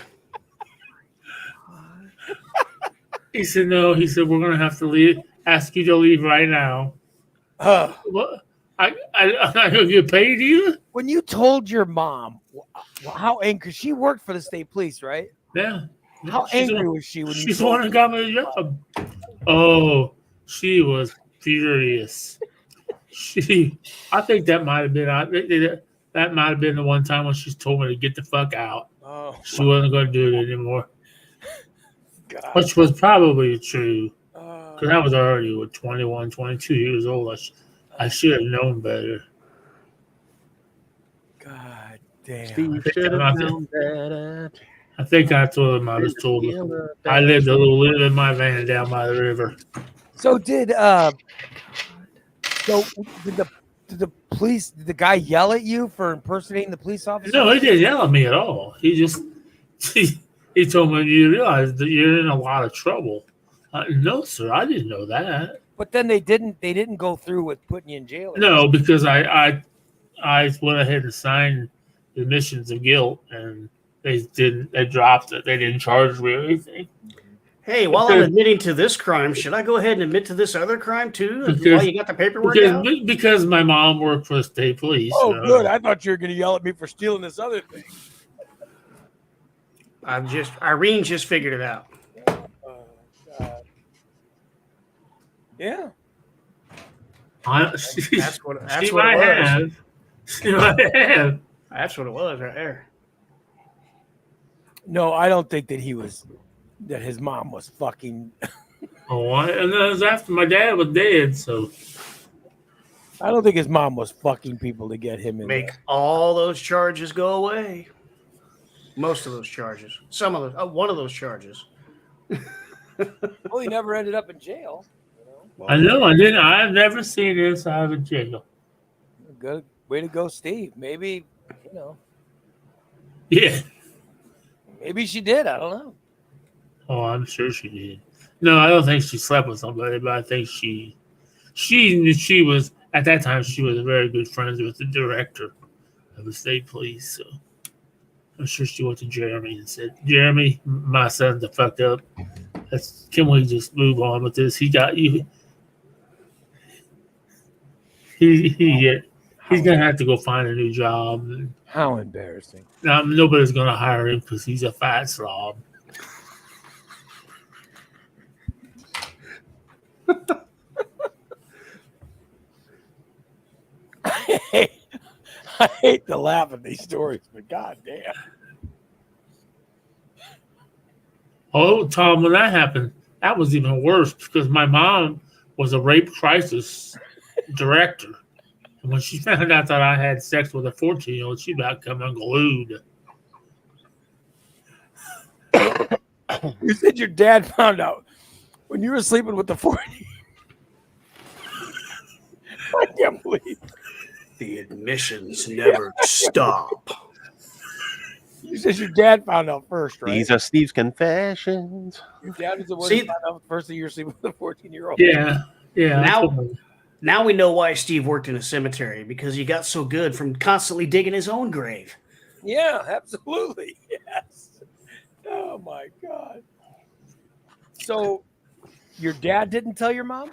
Speaker 2: He said, no. He said, we're going to have to leave. Ask you to leave right now. What? I'm not going to get paid either?
Speaker 1: When you told your mom, how angry, she worked for the state police, right?
Speaker 2: Yeah.
Speaker 1: How angry was she when you
Speaker 2: She's the
Speaker 1: told
Speaker 2: one
Speaker 1: her?
Speaker 2: who got me the job. Oh, she was furious. I think that might have been that might have been the one time when she told me to get the fuck out.
Speaker 1: Oh,
Speaker 2: She wasn't going to do it anymore,
Speaker 1: God.
Speaker 2: which was probably true
Speaker 1: Oh,
Speaker 2: because I was already 21, 22 years old. I should have known better.
Speaker 1: God damn.
Speaker 3: Steve
Speaker 2: think
Speaker 3: should
Speaker 2: I'm
Speaker 3: have
Speaker 2: not-
Speaker 3: known better.
Speaker 2: I think I told him I was told I lived a little live in my van down by the river.
Speaker 1: So did the police? Did the guy yell at you for impersonating the police officer?
Speaker 2: No, he didn't yell at me at all. He just he told me, you realize that you're in a lot of trouble. No, sir, I didn't know that.
Speaker 1: But then they didn't go through with putting you in jail.
Speaker 2: No, because I went ahead and signed the admissions of guilt, and they dropped it. They didn't charge me or anything.
Speaker 4: Hey, while I'm admitting to this crime, should I go ahead and admit to this other crime too? While you got the paperwork out?
Speaker 2: Because my mom worked for the state police.
Speaker 1: Oh, good. I thought you were going to yell at me for stealing this other thing.
Speaker 4: Irene just figured it out.
Speaker 1: Yeah.
Speaker 4: That's what
Speaker 2: She
Speaker 4: it
Speaker 2: might
Speaker 4: was.
Speaker 2: have. She might have.
Speaker 4: That's what it was right there.
Speaker 1: No, I don't think that his mom was fucking.
Speaker 2: And that was after my dad was dead, so.
Speaker 1: I don't think his mom was fucking people to get him in.
Speaker 4: Make
Speaker 1: there.
Speaker 4: all those charges go away. Most of those charges. Some of those. One of those charges.
Speaker 1: Well, he never ended up in jail.
Speaker 2: I know, I didn't. I've never seen this out of jail.
Speaker 1: Good way to go, Steve. Maybe,
Speaker 2: Yeah.
Speaker 1: maybe she did. I don't know.
Speaker 2: Oh, I'm sure she did. No, I don't think she slept with somebody, but I think she was at that time. She was very good friends with the director of the state police. So I'm sure she went to Jeremy and said, "Jeremy, my son's a fucked up. Can we just move on with this? He got you. He's gonna have to go find a new job.
Speaker 1: How embarrassing!
Speaker 2: Nobody's gonna hire him because he's a fat slob."
Speaker 1: I hate to laugh at these stories, but goddamn.
Speaker 2: Oh, Tom, when that happened, that was even worse because my mom was a rape crisis director. And when she found out that I had sex with a 14-year-old, she about come unglued.
Speaker 1: You said your dad found out when you were sleeping with the 14. I can't believe
Speaker 4: The admissions never stop.
Speaker 1: you said your dad found out first, right?
Speaker 3: These are Steve's confessions.
Speaker 1: Your dad was the one
Speaker 4: See-
Speaker 1: who found out first that you were sleeping with a 14-year-old.
Speaker 2: Yeah.
Speaker 4: Now we know why Steve worked in a cemetery, because he got so good from constantly digging his own grave.
Speaker 1: Yeah, absolutely. Yes. Oh my God. So your dad didn't tell your mom?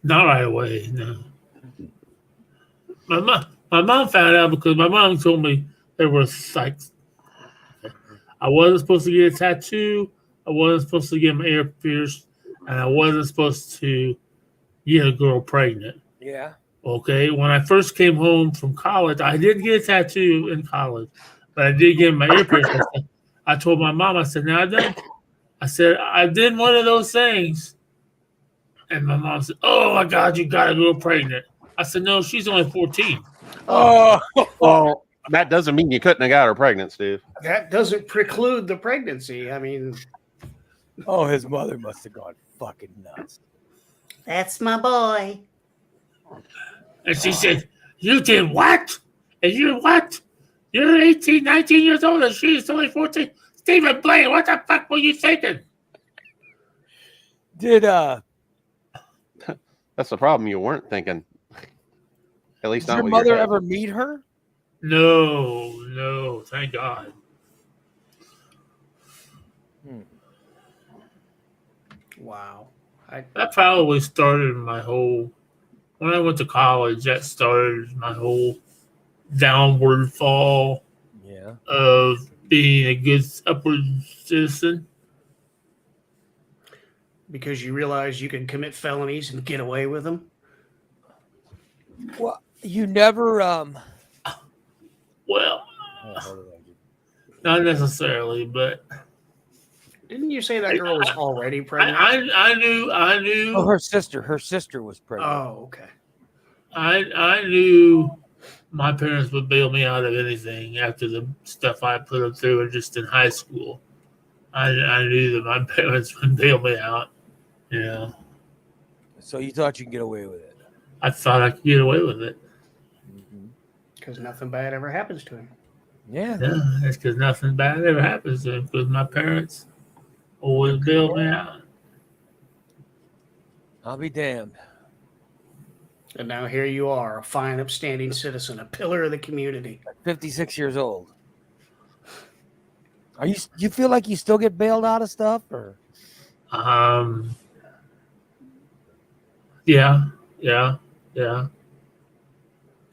Speaker 2: Not right away, no. My mom found out because my mom told me there was like I wasn't supposed to get a tattoo, I wasn't supposed to get my ear pierced, and I wasn't supposed to get a girl pregnant.
Speaker 1: Yeah.
Speaker 2: Okay, when I first came home from college, I didn't get a tattoo in college, but I did get my ear pierced. I told my mom, I said, "Now I did one of those things," and my mom said, "Oh my God, you got a girl pregnant." I said, "No, she's only 14."
Speaker 1: Oh,
Speaker 3: Well, that doesn't mean you couldn't have got her pregnant, Steve.
Speaker 4: That doesn't preclude the pregnancy. I mean,
Speaker 1: oh, his mother must have gone fucking nuts.
Speaker 4: that's my boy.
Speaker 2: And she said, "You did what? And you what? You're 18, 19 years old, and she's only 14. Stephen Blaine, what the fuck were you thinking?"
Speaker 1: Did
Speaker 3: That's the problem. You weren't thinking. At least
Speaker 1: did
Speaker 3: not
Speaker 1: your
Speaker 3: with
Speaker 1: mother
Speaker 3: your head.
Speaker 1: ever meet her?
Speaker 2: No, thank God.
Speaker 4: Wow.
Speaker 2: That probably started when I went to college, that started my whole downward fall
Speaker 1: Yeah.
Speaker 2: of being a good upward citizen.
Speaker 4: Because you realize you can commit felonies and get away with them.
Speaker 1: Well, you never
Speaker 2: Well, not necessarily, but
Speaker 4: Didn't you say that girl was already pregnant?
Speaker 2: I knew.
Speaker 1: Oh, her sister was pregnant.
Speaker 4: Oh, okay.
Speaker 2: I knew my parents would bail me out of anything after the stuff I put them through, and just in high school. I knew that my parents would bail me out. You know,
Speaker 1: So you thought you could get away with it?
Speaker 2: I thought I could get away with it.
Speaker 4: Because nothing bad ever happens to him.
Speaker 1: Yeah.
Speaker 2: Yeah, that's because nothing bad ever happens to them. Because my parents always bail me out.
Speaker 1: I'll be damned.
Speaker 4: And now here you are, a fine, upstanding citizen, a pillar of the community.
Speaker 1: 56 years old. Are you feel like you still get bailed out of stuff, or?
Speaker 2: Yeah.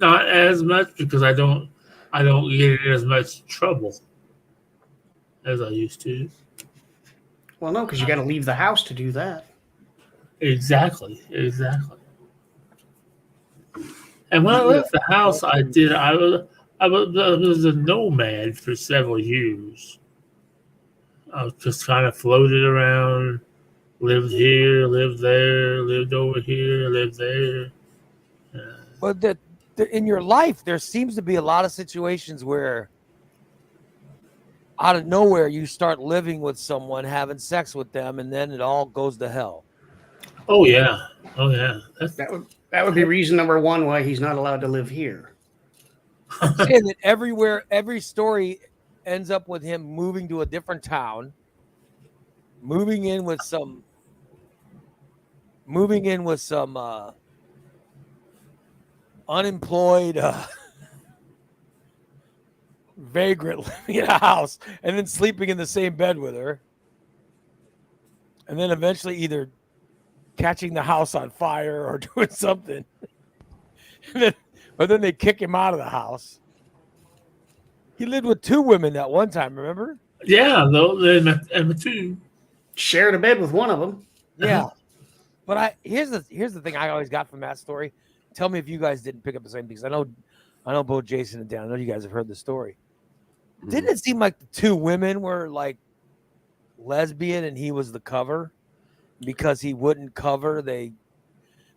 Speaker 2: Not as much because I don't get in as much trouble as I used to.
Speaker 4: Well, no, because you got to leave the house to do that.
Speaker 2: Exactly. And when I left the house, I was a nomad for several years. I was just kind of floated around, lived here, lived there, lived over here, lived there.
Speaker 1: But in your life, there seems to be a lot of situations where out of nowhere you start living with someone, having sex with them, and then it all goes to hell.
Speaker 2: Oh yeah.
Speaker 4: That would be reason number one why he's not allowed to live here.
Speaker 1: And that every story ends up with him moving to a different town, moving in with some unemployed vagrant living in a house, and then sleeping in the same bed with her, and then eventually either catching the house on fire or doing something. But then they kick him out of the house. He lived with 2 women at one time, remember?
Speaker 2: Yeah, though and two.
Speaker 4: Shared a bed with one of them.
Speaker 1: Yeah. But here's the thing I always got from that story. Tell me if you guys didn't pick up the same thing, because I know both Jason and Dan, I know you guys have heard the story. Didn't it seem like the 2 women were like lesbian and he was the cover because he wouldn't cover?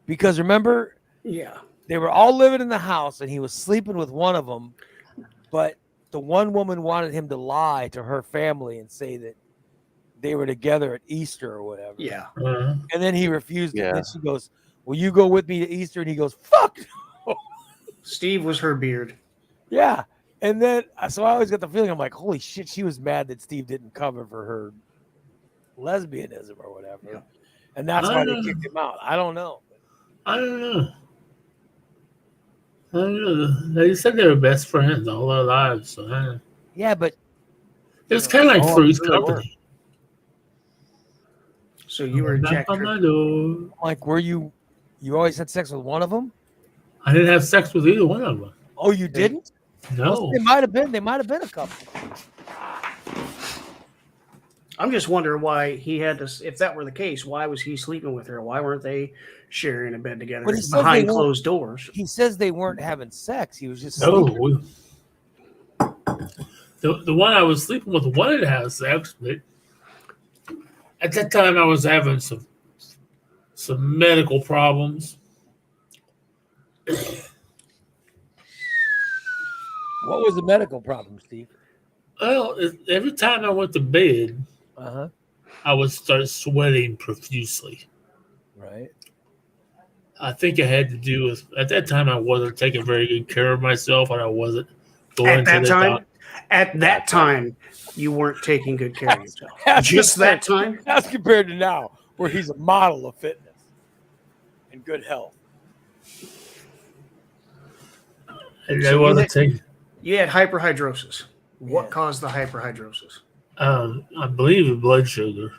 Speaker 1: Because remember,
Speaker 4: Yeah.
Speaker 1: they were all living in the house and he was sleeping with one of them, but the one woman wanted him to lie to her family and say that they were together at Easter or whatever.
Speaker 4: Yeah.
Speaker 1: And then he refused.
Speaker 3: Yeah.
Speaker 1: And then she goes, "Will you go with me to Easter?" And he goes, "Fuck."
Speaker 4: Steve was her beard.
Speaker 1: Yeah. And then, so I always got the feeling, I'm like, holy shit, she was mad that Steve didn't cover for her lesbianism or whatever.
Speaker 4: Yeah.
Speaker 1: And that's why they kicked him out. I don't know.
Speaker 2: I don't know. They said they were best friends all their lives. So
Speaker 1: Yeah, but
Speaker 2: it was kind of like Three's Company.
Speaker 4: So you were
Speaker 2: Knock
Speaker 4: Jack
Speaker 2: on my
Speaker 4: Tripper.
Speaker 2: door.
Speaker 1: like, were you always had sex with one of them?
Speaker 2: I didn't have sex with either one of them.
Speaker 1: Oh, you didn't?
Speaker 2: No.
Speaker 1: Well, they might have been a couple.
Speaker 4: I'm just wondering why he had to. If that were the case, why was he sleeping with her? Why weren't they sharing a bed together
Speaker 1: But he said
Speaker 4: behind
Speaker 1: they weren't.
Speaker 4: closed doors?
Speaker 1: He says they weren't having sex. He was just
Speaker 2: No.
Speaker 1: sleeping.
Speaker 2: The one I was sleeping with wanted to have sex, but at that time I was having some medical problems.
Speaker 1: What was the medical problem, Steve?
Speaker 2: Well, every time I went to bed,
Speaker 1: Uh-huh.
Speaker 2: I would start sweating profusely.
Speaker 1: Right.
Speaker 2: I think it had to do with, at that time I wasn't taking very good care of myself, and I wasn't going
Speaker 4: At
Speaker 2: to
Speaker 4: that
Speaker 2: the
Speaker 4: time,
Speaker 2: doctor.
Speaker 4: at that time, you weren't taking good care of yourself.
Speaker 1: That's
Speaker 4: Just that time.
Speaker 1: As compared to now, where he's a model of fitness and good health.
Speaker 2: And
Speaker 4: So
Speaker 2: I
Speaker 4: you
Speaker 2: wasn't
Speaker 4: had-
Speaker 2: taking.
Speaker 4: You had hyperhidrosis. What
Speaker 1: Yeah.
Speaker 4: caused the hyperhidrosis?
Speaker 2: I believe in blood sugar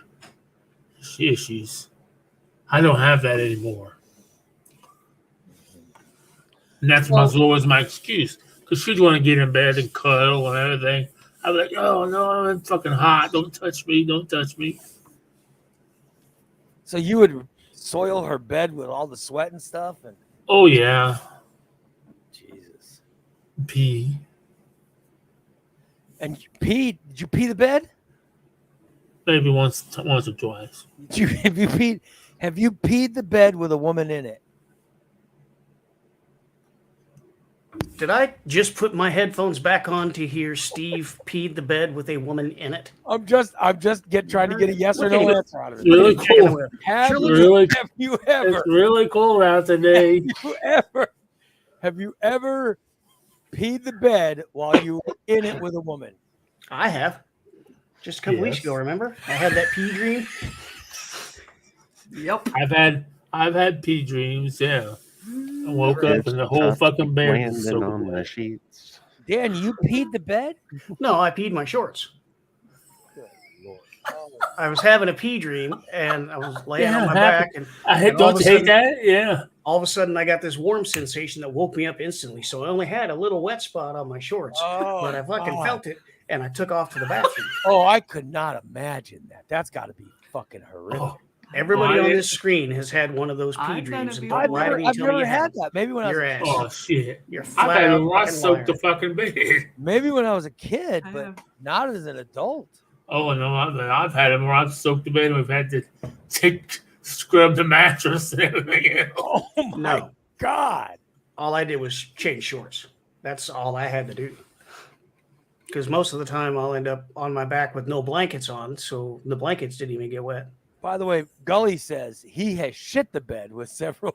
Speaker 2: issues. I don't have that anymore. And that's always my excuse. Because she'd want to get in bed and cuddle and everything. I'd be like, oh, no, I'm fucking hot. Don't touch me. Don't touch me.
Speaker 1: So you would soil her bed with all the sweat and stuff? And
Speaker 2: Oh, yeah.
Speaker 1: Jesus.
Speaker 2: Pee.
Speaker 1: And you peed? Did you pee the bed?
Speaker 2: Maybe once or twice.
Speaker 1: Have you peed the bed with a woman in it?
Speaker 4: Did I just put my headphones back on to hear Steve peed the bed with a woman in it?
Speaker 1: I'm just trying to get a yes or no answer out of it.
Speaker 2: Really
Speaker 4: Checking the
Speaker 2: cool.
Speaker 4: web.
Speaker 1: Have
Speaker 4: Surely
Speaker 2: Really,
Speaker 1: you ever
Speaker 2: it's really cool out today.
Speaker 1: have you ever peed the bed while you were in it with a woman?
Speaker 4: I have. Just a couple weeks ago, remember? I had that pee dream.
Speaker 5: Yep.
Speaker 2: I've had pee dreams. Yeah, I woke up and the whole fucking bed was
Speaker 3: Landing
Speaker 2: soaking
Speaker 3: on the
Speaker 2: wet.
Speaker 3: sheets.
Speaker 1: Dan, you peed the bed?
Speaker 4: No, I peed my shorts.
Speaker 1: Good Lord.
Speaker 4: I was having a pee dream and I was laying
Speaker 2: Yeah,
Speaker 4: on my
Speaker 2: it happened.
Speaker 4: back, and
Speaker 2: Don't
Speaker 4: all of
Speaker 2: you
Speaker 4: a
Speaker 2: hate
Speaker 4: sudden-
Speaker 2: that? Yeah.
Speaker 4: all of a sudden I got this warm sensation that woke me up instantly. So I only had a little wet spot on my shorts, but I fucking
Speaker 1: God.
Speaker 4: felt it and I took off to the bathroom.
Speaker 1: Oh, I could not imagine that. That's got to be fucking horrific.
Speaker 4: Oh, everybody
Speaker 2: Well,
Speaker 4: on
Speaker 2: I-
Speaker 4: this screen has had one of those pee
Speaker 5: I've done
Speaker 4: dreams.
Speaker 5: it
Speaker 4: And
Speaker 5: before.
Speaker 4: don't lie to me
Speaker 1: I've
Speaker 4: and tell me
Speaker 1: never
Speaker 4: you
Speaker 1: had
Speaker 4: haven't.
Speaker 1: that. Maybe when I was
Speaker 4: Your
Speaker 1: a,
Speaker 4: ass.
Speaker 2: Oh shit.
Speaker 4: You're
Speaker 2: I've
Speaker 4: flat
Speaker 2: had
Speaker 4: out
Speaker 2: it where I
Speaker 4: fucking
Speaker 2: soaked the
Speaker 4: liar.
Speaker 2: fucking bed.
Speaker 1: maybe when I was a kid,
Speaker 5: I
Speaker 1: but
Speaker 5: have.
Speaker 1: not as an adult.
Speaker 2: Oh no, I've had them where I've soaked the bed and we've had to scrub the mattress and everything else.
Speaker 1: Oh my
Speaker 4: No,
Speaker 1: God.
Speaker 4: all I did was change shorts. That's all I had to do. Because most of the time I'll end up on my back with no blankets on, so the blankets didn't even get wet.
Speaker 1: By the way, Gully says he has shit the bed with several.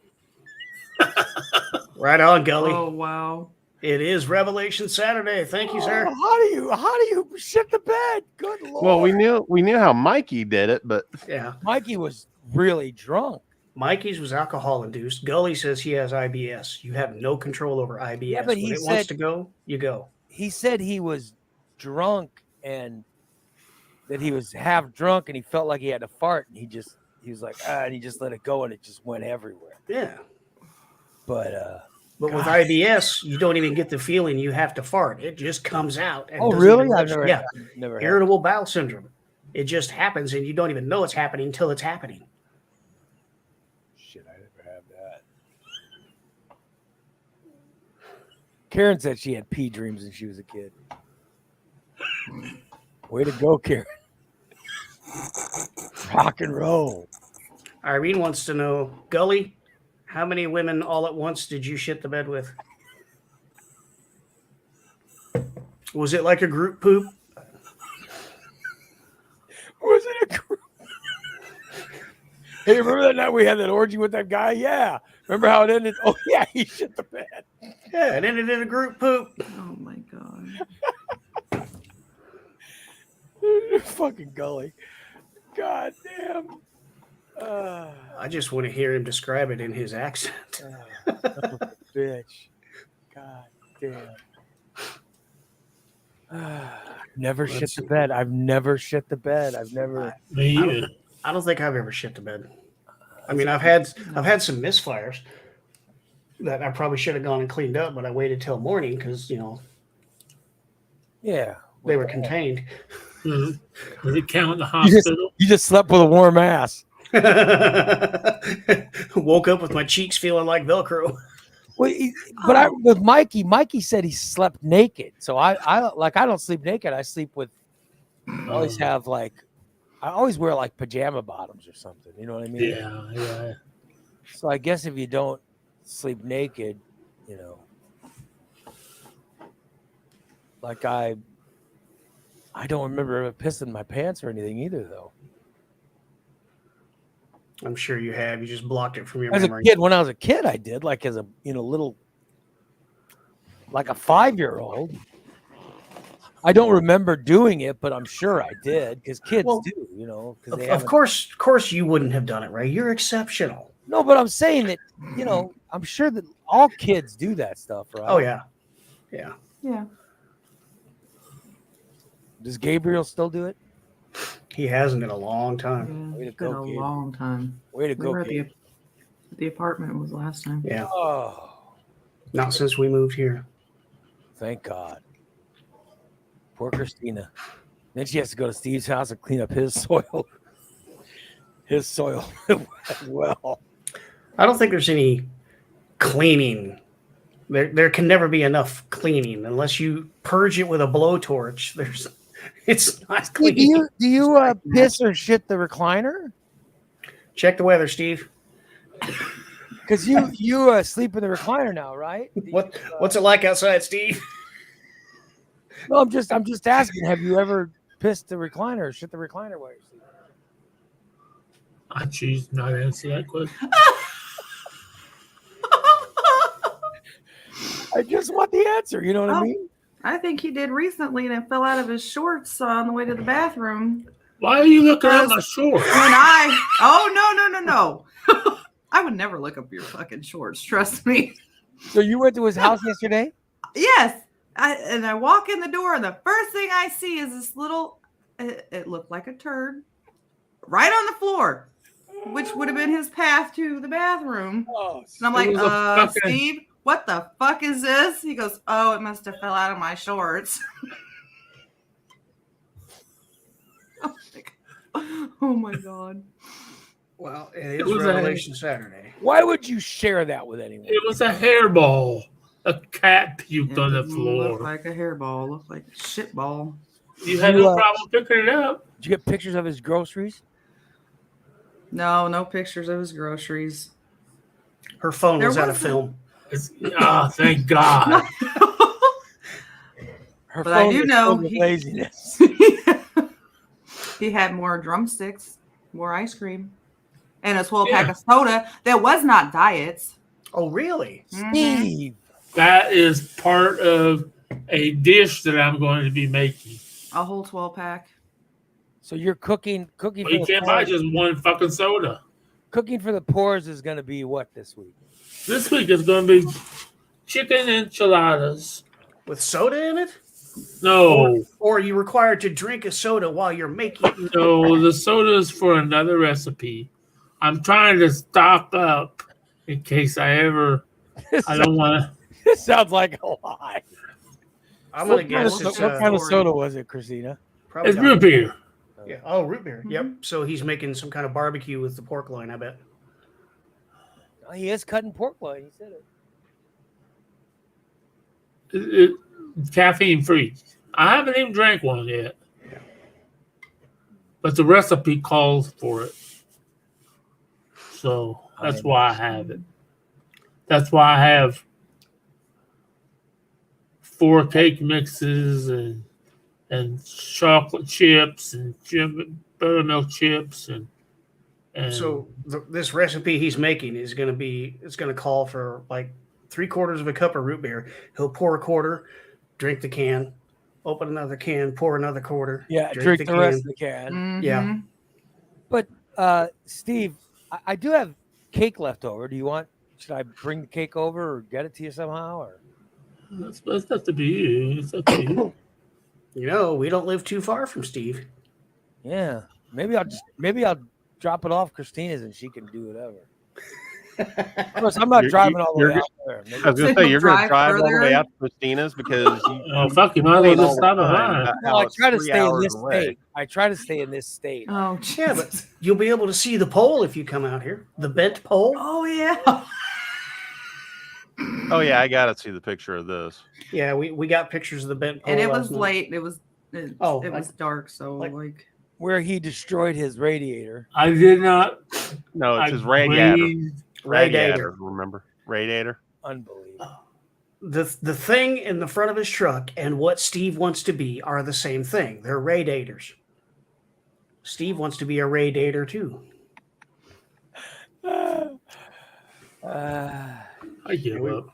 Speaker 4: Right on, Gully.
Speaker 5: Oh wow.
Speaker 4: It is Revelation Saturday. Thank you, sir.
Speaker 1: Oh, how do you shit the bed? Good Lord.
Speaker 3: Well, we knew how Mikey did it, but
Speaker 4: Yeah.
Speaker 1: Mikey was really drunk.
Speaker 4: Mikey's was alcohol induced. Gully says he has IBS. You have no control over IBS.
Speaker 1: Yeah, but
Speaker 4: when
Speaker 1: he
Speaker 4: it wants
Speaker 1: said-
Speaker 4: to go, you go.
Speaker 1: He said he was drunk and that he was half drunk and he felt like he had to fart and he was like, and he just let it go and it just went everywhere.
Speaker 4: Yeah.
Speaker 1: But
Speaker 4: But with
Speaker 1: God.
Speaker 4: IBS, you don't even get the feeling you have to fart. It just comes out. And
Speaker 1: oh
Speaker 4: doesn't
Speaker 1: really?
Speaker 4: even
Speaker 1: I've
Speaker 4: let you-
Speaker 1: never
Speaker 4: yeah.
Speaker 1: never had
Speaker 4: Irritable bowel syndrome. It just happens and you don't even know it's happening until it's happening.
Speaker 1: shit, I never had that. Karen said she had pee dreams when she was a kid. Way to go, Karen. Rock and roll.
Speaker 4: Irene wants to know, Gully, how many women all at once did you shit the bed with? Was it like a group poop?
Speaker 1: Was it a group? Hey, remember that night we had that orgy with that guy? Yeah. Remember how it ended? Oh, yeah, he shit the bed.
Speaker 4: Yeah, it ended in a group poop.
Speaker 5: Oh my god.
Speaker 1: Fucking Gully. God damn.
Speaker 4: I just want to hear him describe it in his accent.
Speaker 1: Bitch. God damn. Never
Speaker 4: Let's
Speaker 1: shit
Speaker 4: see.
Speaker 1: the bed. I've never shit the bed. I've never.
Speaker 2: Me either.
Speaker 4: I don't think I've ever shit the bed. I mean, I've had some misfires that I probably should have gone and cleaned up, but I waited till morning because
Speaker 1: Yeah.
Speaker 4: they were contained.
Speaker 2: Does it count in the
Speaker 1: You just-
Speaker 2: hospital?
Speaker 1: You just slept with a warm ass.
Speaker 4: Woke up with my cheeks feeling like Velcro.
Speaker 1: Well, but with Mikey said he slept naked. So I don't sleep naked. I sleep with. I always have I always wear like pajama bottoms or something. You know what I mean?
Speaker 2: Yeah.
Speaker 1: So I guess if you don't sleep naked, like I don't remember ever pissing my pants or anything either, though.
Speaker 4: I'm sure you have. You just blocked it from your
Speaker 1: As a
Speaker 4: memory.
Speaker 1: kid, when I was a kid, I did like as a little, like a 5-year-old. I don't remember doing it, but I'm sure I did because kids
Speaker 4: Well,
Speaker 1: do, because they
Speaker 4: Of course, you wouldn't have done it, right? You're exceptional.
Speaker 1: No, but I'm saying that, I'm sure that all kids do that stuff, right?
Speaker 4: Oh yeah.
Speaker 5: Yeah.
Speaker 1: Does Gabriel still do it?
Speaker 4: He hasn't in a long time.
Speaker 1: Way to
Speaker 5: It's been
Speaker 1: go,
Speaker 5: a
Speaker 1: Gabe.
Speaker 5: long time.
Speaker 1: Way to
Speaker 5: We
Speaker 1: go,
Speaker 5: were at
Speaker 1: Gabe.
Speaker 5: the apartment was last time.
Speaker 4: Yeah.
Speaker 1: Oh,
Speaker 4: Not since we moved here.
Speaker 1: thank God. Poor Christina. Then she has to go to Steve's house and clean up his soil. His soil as well.
Speaker 4: I don't think there's any cleaning. There can never be enough cleaning unless you purge it with a blowtorch. It's not clean.
Speaker 1: Do you piss or shit the recliner?
Speaker 4: Check the weather, Steve.
Speaker 1: Because you sleep in the recliner now, right?
Speaker 4: What's it like outside, Steve?
Speaker 1: No, I'm just asking. Have you ever pissed the recliner or shit the recliner while you're sleeping?
Speaker 2: I choose not to answer that question.
Speaker 1: I just want the answer. You know what I mean?
Speaker 5: I think he did recently, and it fell out of his shorts on the way to the bathroom.
Speaker 2: Why are you looking at my shorts?
Speaker 5: No. I would never look up your fucking shorts. Trust me.
Speaker 1: So you went to his house yesterday?
Speaker 5: Yes. I walk in the door, and the first thing I see is this little, it looked like a turd, right on the floor, which would have been his path to the bathroom.
Speaker 1: Oh,
Speaker 5: And I'm like, Steve, what the fuck is this? He goes, oh, it must have fell out of my shorts. I'm like, oh my God.
Speaker 4: Well, it
Speaker 2: was
Speaker 4: is Revelation Saturday.
Speaker 1: why would you share that with anyone?
Speaker 2: It was a hairball. A cat puked on the
Speaker 5: It
Speaker 2: floor.
Speaker 5: looked like a hairball. Looked like a shit ball.
Speaker 2: You had no problem picking it up.
Speaker 1: Did you get pictures of his groceries?
Speaker 5: No pictures of his groceries.
Speaker 4: Her phone
Speaker 5: There
Speaker 4: was out of
Speaker 5: wasn't-
Speaker 4: film.
Speaker 2: Thank God.
Speaker 1: Her
Speaker 5: But I
Speaker 1: phone
Speaker 5: do
Speaker 1: was
Speaker 5: know
Speaker 1: filled with
Speaker 5: he-
Speaker 1: laziness.
Speaker 5: He had more drumsticks, more ice cream, and a 12-pack of soda that was not diets.
Speaker 4: Oh, really?
Speaker 1: Steve.
Speaker 2: That is part of a dish that I'm going to be making.
Speaker 5: A whole 12-pack.
Speaker 1: So you're cooking
Speaker 2: Well,
Speaker 1: for
Speaker 2: you
Speaker 1: the
Speaker 2: can't buy
Speaker 1: poors.
Speaker 2: just one fucking soda.
Speaker 1: Cooking for the poors is going to be what this week?
Speaker 2: This week is going to be chicken enchiladas.
Speaker 4: With soda in it?
Speaker 2: No,
Speaker 4: Or are you required to drink a soda while you're making it?
Speaker 2: no, the soda is for another recipe. I'm trying to stock up in case I don't want to.
Speaker 1: This sounds like a lie.
Speaker 4: I'm going to
Speaker 1: What
Speaker 4: guess
Speaker 1: kind of-
Speaker 4: it's
Speaker 1: what kind of soda was it, Christina?
Speaker 4: probably
Speaker 2: It's root beer.
Speaker 4: Yeah. Oh, root beer. Yep. So he's making some kind of barbecue with the pork loin, I bet.
Speaker 1: Oh, he is cutting pork loin. He said it.
Speaker 2: Caffeine free. I haven't even drank one yet. But the recipe calls for it. So that's why I have it. That's why I have 4 cake mixes and chocolate chips and buttermilk chips and
Speaker 4: So this recipe he's making is going to it's going to call for like 3/4 of a cup of root beer. He'll pour a quarter, drink the can, open another can, pour another quarter.
Speaker 1: Yeah, drink the rest of the can.
Speaker 5: Mhm.
Speaker 4: Yeah.
Speaker 1: But Steve, I do have cake left over. Should I bring the cake over or get it to you somehow? Or
Speaker 2: that's up to you. It's up to you.
Speaker 4: You know, we don't live too far from Steve.
Speaker 1: yeah, maybe I'll drop it off Christina's and she can do whatever. Of course, I'm not driving all the way out there. Maybe-
Speaker 3: I was going to
Speaker 5: So
Speaker 3: say, you're going to
Speaker 5: drive
Speaker 3: drive all the way
Speaker 5: further?
Speaker 3: out to Christina's because you
Speaker 2: Oh, fuck, you might as well just stop at mine.
Speaker 1: No, I try to stay in this state. I try to stay in this state.
Speaker 5: Oh,
Speaker 4: Yeah, but you'll be able to see the pole if you come out here. The bent pole.
Speaker 5: oh yeah.
Speaker 3: Oh, yeah, I got to see the picture of this.
Speaker 4: Yeah, we got pictures of the bent pole.
Speaker 5: And it
Speaker 4: last
Speaker 5: was
Speaker 4: night.
Speaker 5: late. It was dark. So
Speaker 4: like-
Speaker 5: like
Speaker 1: Where he destroyed his radiator.
Speaker 2: I did not.
Speaker 3: No, it's
Speaker 2: I
Speaker 3: his radiator.
Speaker 2: raised-
Speaker 3: Radiator, remember? Radiator.
Speaker 1: Unbelievable.
Speaker 4: The thing in the front of his truck and what Steve wants to be are the same thing. They're radiators. Steve wants to be a radiator too.
Speaker 2: I give up.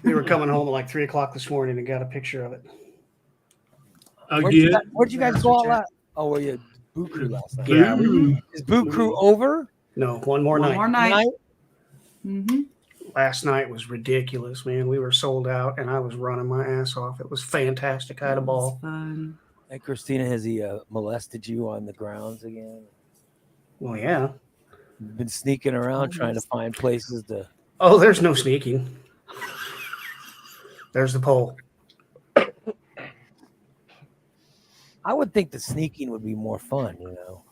Speaker 4: We were coming home at like 3:00 this morning and got a picture of it.
Speaker 2: Again.
Speaker 1: Where'd you guys go out last? Oh, were you Boo Crew last night?
Speaker 4: Yeah.
Speaker 2: Ooh.
Speaker 1: Is Boo Crew over?
Speaker 4: No, one more
Speaker 5: one
Speaker 4: night.
Speaker 5: more night. Mm-hmm.
Speaker 4: Last night was ridiculous, man. We were sold out and I was running my ass off. It was fantastic. I had a ball.
Speaker 5: Fun.
Speaker 1: Hey, Christina, has he molested you on the grounds again?
Speaker 4: Well, yeah.
Speaker 1: Been sneaking around trying to find places to.
Speaker 4: Oh, there's no sneaking. There's the pole.
Speaker 1: I would think the sneaking would be more fun, you know.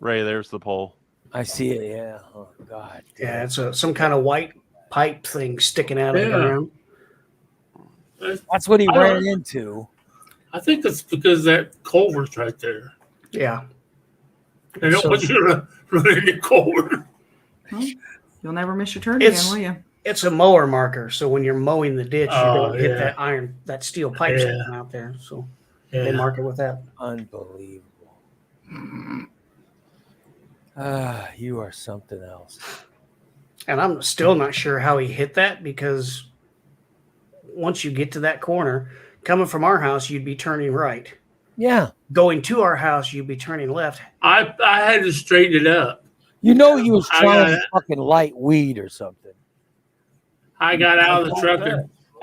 Speaker 3: Ray, there's the pole.
Speaker 1: I see it, yeah. Oh God.
Speaker 4: Yeah, it's some kind of white pipe thing sticking out of the
Speaker 2: Yeah.
Speaker 4: ground.
Speaker 1: That's what he
Speaker 2: I
Speaker 1: ran
Speaker 2: don't-
Speaker 1: into.
Speaker 2: I think it's because that culvert's right there.
Speaker 4: Yeah.
Speaker 2: They don't
Speaker 4: So-
Speaker 2: want you to run into culvert.
Speaker 5: You'll never miss your turn
Speaker 4: It's-
Speaker 5: again, will you?
Speaker 4: It's a mower marker, so when you're mowing the ditch, you
Speaker 2: Oh,
Speaker 4: don't hit
Speaker 2: yeah.
Speaker 4: that steel pipe
Speaker 2: Yeah.
Speaker 4: sticking out there. So they
Speaker 2: Yeah.
Speaker 4: mark it with that.
Speaker 1: Unbelievable. You are something else.
Speaker 4: And I'm still not sure how he hit that because once you get to that corner, coming from our house, you'd be turning right.
Speaker 1: Yeah.
Speaker 4: Going to our house, you'd be turning left.
Speaker 2: I had to straighten it up.
Speaker 1: You know he was
Speaker 2: I
Speaker 1: trying
Speaker 2: got-
Speaker 1: to fucking light weed or something.
Speaker 2: I got out of the truck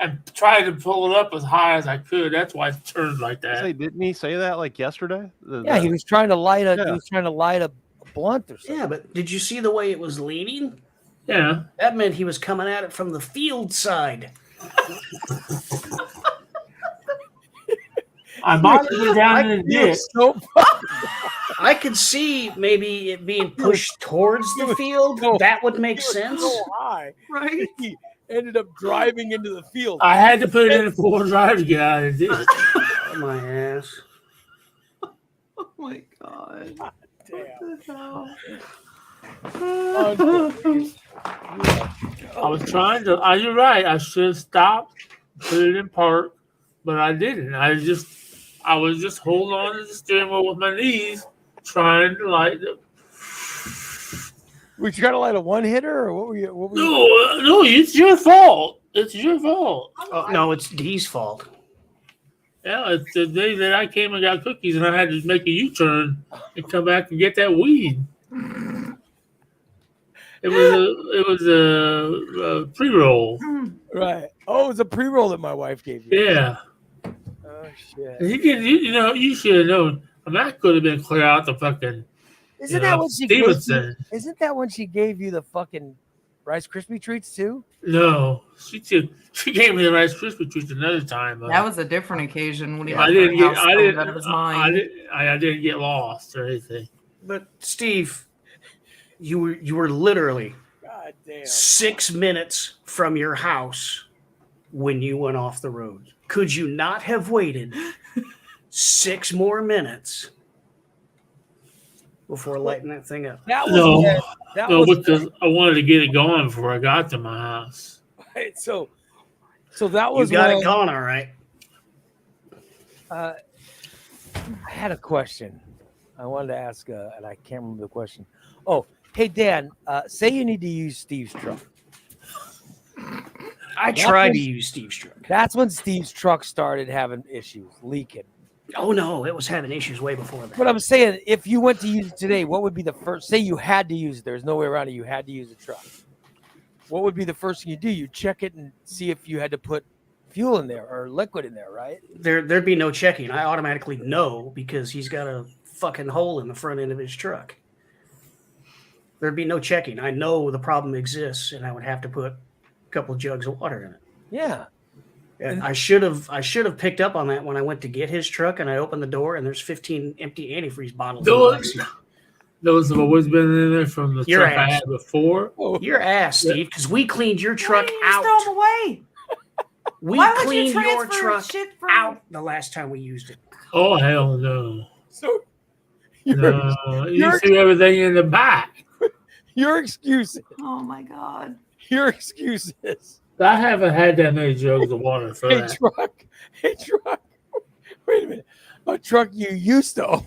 Speaker 2: and tried to pull it up as high as I could. That's why it turned like that.
Speaker 3: Say, didn't he say that like yesterday?
Speaker 1: Yeah, he was trying to light a
Speaker 3: Yeah.
Speaker 1: he was trying to light a blunt or something.
Speaker 4: Yeah, but did you see the way it was leaning?
Speaker 2: Yeah.
Speaker 4: That meant he was coming at it from the field side.
Speaker 2: I might have been down in the
Speaker 1: He
Speaker 2: ditch.
Speaker 1: was so
Speaker 4: I could see maybe it being pushed towards the field. That would make sense.
Speaker 1: so high.
Speaker 5: Right?
Speaker 1: He ended up driving into the field.
Speaker 2: I had to put it in a 4 drive to get out of the ditch.
Speaker 4: Oh, my ass.
Speaker 5: Oh my god.
Speaker 1: Damn.
Speaker 5: What the hell?
Speaker 2: I was trying to. You're right. I should have stopped, put it in park, but I didn't. I was just holding on to the steering wheel with my knees, trying to light the.
Speaker 1: Were you trying to light a one hitter or what were you?
Speaker 2: No, it's your fault. It's your fault.
Speaker 4: Oh, no, it's Dee's fault.
Speaker 2: Yeah, it's the day that I came and got cookies, and I had to make a U-turn and come back and get that weed. It was a pre-roll.
Speaker 1: Right. Oh, it was a pre-roll that my wife gave you.
Speaker 2: Yeah,
Speaker 1: Oh shit.
Speaker 2: and you should have known. I mean, that could have been clear out the fucking.
Speaker 1: Isn't that when she gave you,
Speaker 2: Stevenson?
Speaker 1: isn't that when she gave you the fucking Rice Krispie treats too?
Speaker 2: No, she gave me the Rice Krispie treats another time.
Speaker 5: That was a different occasion when he
Speaker 2: I
Speaker 5: was
Speaker 2: didn't get. I didn't.
Speaker 5: out of his
Speaker 2: I
Speaker 5: mind.
Speaker 2: didn't get lost or anything.
Speaker 4: But Steve, you were literally
Speaker 1: God damn.
Speaker 4: 6 minutes from your house when you went off the road. Could you not have waited 6 more minutes before lighting that thing up?
Speaker 1: That was
Speaker 2: No,
Speaker 1: that
Speaker 2: no,
Speaker 1: was
Speaker 2: because I wanted to get it going before I got to my house.
Speaker 1: right. So that
Speaker 4: You
Speaker 1: was
Speaker 4: got
Speaker 1: when,
Speaker 4: it gone, all right.
Speaker 1: I had a question. I wanted to ask, and I can't remember the question. Oh, hey Dan, say you need to use Steve's truck.
Speaker 4: I tried to use Steve's truck.
Speaker 1: That's when Steve's truck started having issues, leaking.
Speaker 4: Oh no, it was having issues way before that.
Speaker 1: But I'm saying, if you went to use it today, what would be the first? Say you had to use it. There's no way around it. You had to use the truck. What would be the first thing you do? You check it and see if you had to put fuel in there or liquid in there, right?
Speaker 4: There'd be no checking. I automatically know because he's got a fucking hole in the front end of his truck. There'd be no checking. I know the problem exists, and I would have to put a couple of jugs of water in it.
Speaker 1: Yeah.
Speaker 4: And I should have picked up on that when I went to get his truck, and I opened the door, and there's 15 empty antifreeze bottles. in the back seat.
Speaker 2: Those have always been in there from the
Speaker 4: Your
Speaker 2: truck I
Speaker 4: ass.
Speaker 2: had before.
Speaker 4: Your ass, Steve, because we cleaned your truck
Speaker 5: Why didn't you just throw them
Speaker 4: out.
Speaker 5: away?
Speaker 4: We
Speaker 5: Why would you
Speaker 4: cleaned your
Speaker 5: transfer
Speaker 4: truck
Speaker 5: shit from
Speaker 4: out the last time we used it.
Speaker 2: Oh hell no!
Speaker 1: So your,
Speaker 2: No, you
Speaker 1: you're-
Speaker 2: threw everything in the back.
Speaker 1: your excuses.
Speaker 5: Oh my god.
Speaker 1: Your excuses.
Speaker 2: I haven't had that many jugs of water for
Speaker 1: Hey
Speaker 2: that.
Speaker 1: truck. Hey truck. Wait a minute. A truck you used to own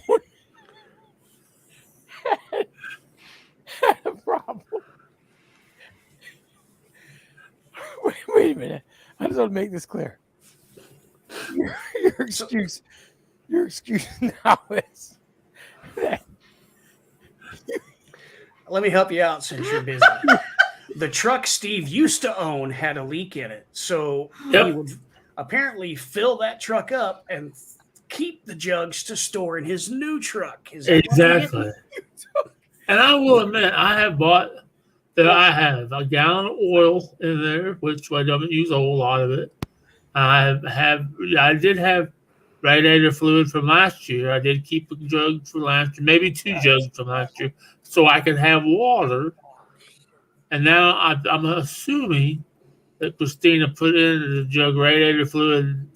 Speaker 1: had a problem. Wait a minute. I just want to make this clear. Your excuse now is that
Speaker 4: Let me help you out since you're busy. The truck Steve used to own had a leak in it. So
Speaker 2: Yep.
Speaker 4: he would apparently fill that truck up and keep the jugs to store in his new truck. Is that what I'm
Speaker 2: Exactly.
Speaker 4: getting?
Speaker 2: And I will admit, I have a gallon of oil in there, which I don't use a whole lot of it. I did have radiator fluid from last year. I did keep a jug from last year, maybe 2 jugs from last year, so I could have water. And now I'm assuming that Christina put in the jug radiator fluid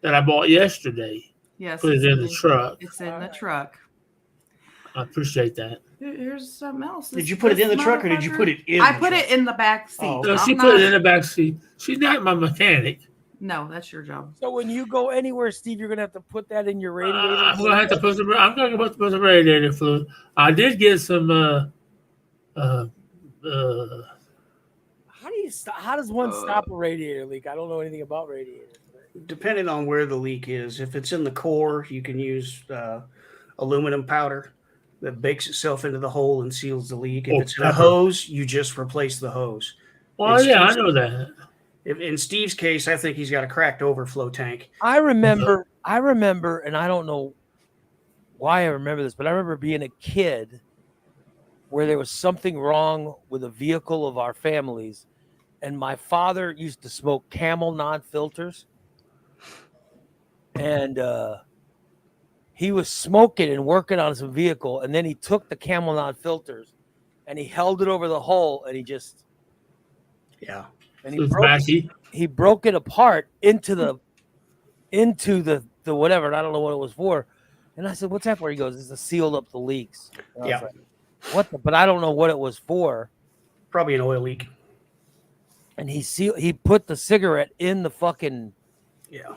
Speaker 2: that I bought yesterday.
Speaker 5: Yes.
Speaker 2: Put it in the
Speaker 5: it's-
Speaker 2: truck.
Speaker 5: It's in the truck.
Speaker 2: I appreciate that.
Speaker 5: Here's something else.
Speaker 4: Did you put it in the truck or did you put it in?
Speaker 5: I
Speaker 4: the
Speaker 5: put
Speaker 4: truck?
Speaker 5: it in the back seat.
Speaker 4: Oh,
Speaker 2: No, she
Speaker 5: I'm
Speaker 2: put it
Speaker 5: not-
Speaker 2: in the back seat. She's not my mechanic.
Speaker 5: No, that's your job.
Speaker 1: So when you go anywhere, Steve, you're gonna have to put that in your radiator.
Speaker 2: I'm gonna have to put some. I'm gonna put some radiator fluid. I did get some.
Speaker 1: How do you stop? How does one stop a radiator leak? I don't know anything about radiators.
Speaker 4: Depending on where the leak is, if it's in the core, you can use aluminum powder that bakes itself into the hole and seals the leak. If
Speaker 2: Oh,
Speaker 4: it's in a
Speaker 2: pepper.
Speaker 4: hose, you just replace the hose.
Speaker 2: Well,
Speaker 4: It's
Speaker 2: yeah, I
Speaker 4: just-
Speaker 2: know that.
Speaker 4: In Steve's case, I think he's got a cracked overflow tank.
Speaker 1: I remember, and I don't know why I remember this, but I remember being a kid where there was something wrong with a vehicle of our families, and my father used to smoke Camel non-filters, and he was smoking and working on some vehicle, and then he took the Camel non-filters and he held it over the hole, and he
Speaker 2: It was Mackie.
Speaker 1: he broke it apart into the whatever, and I don't know what it was for. And I said, "What's that for?" He goes, "It's to seal up the leaks." And I was
Speaker 4: Yeah.
Speaker 1: like, what the? But I don't know what it was for.
Speaker 4: Probably an oil leak.
Speaker 1: And he put the cigarette in the fucking
Speaker 4: Yeah.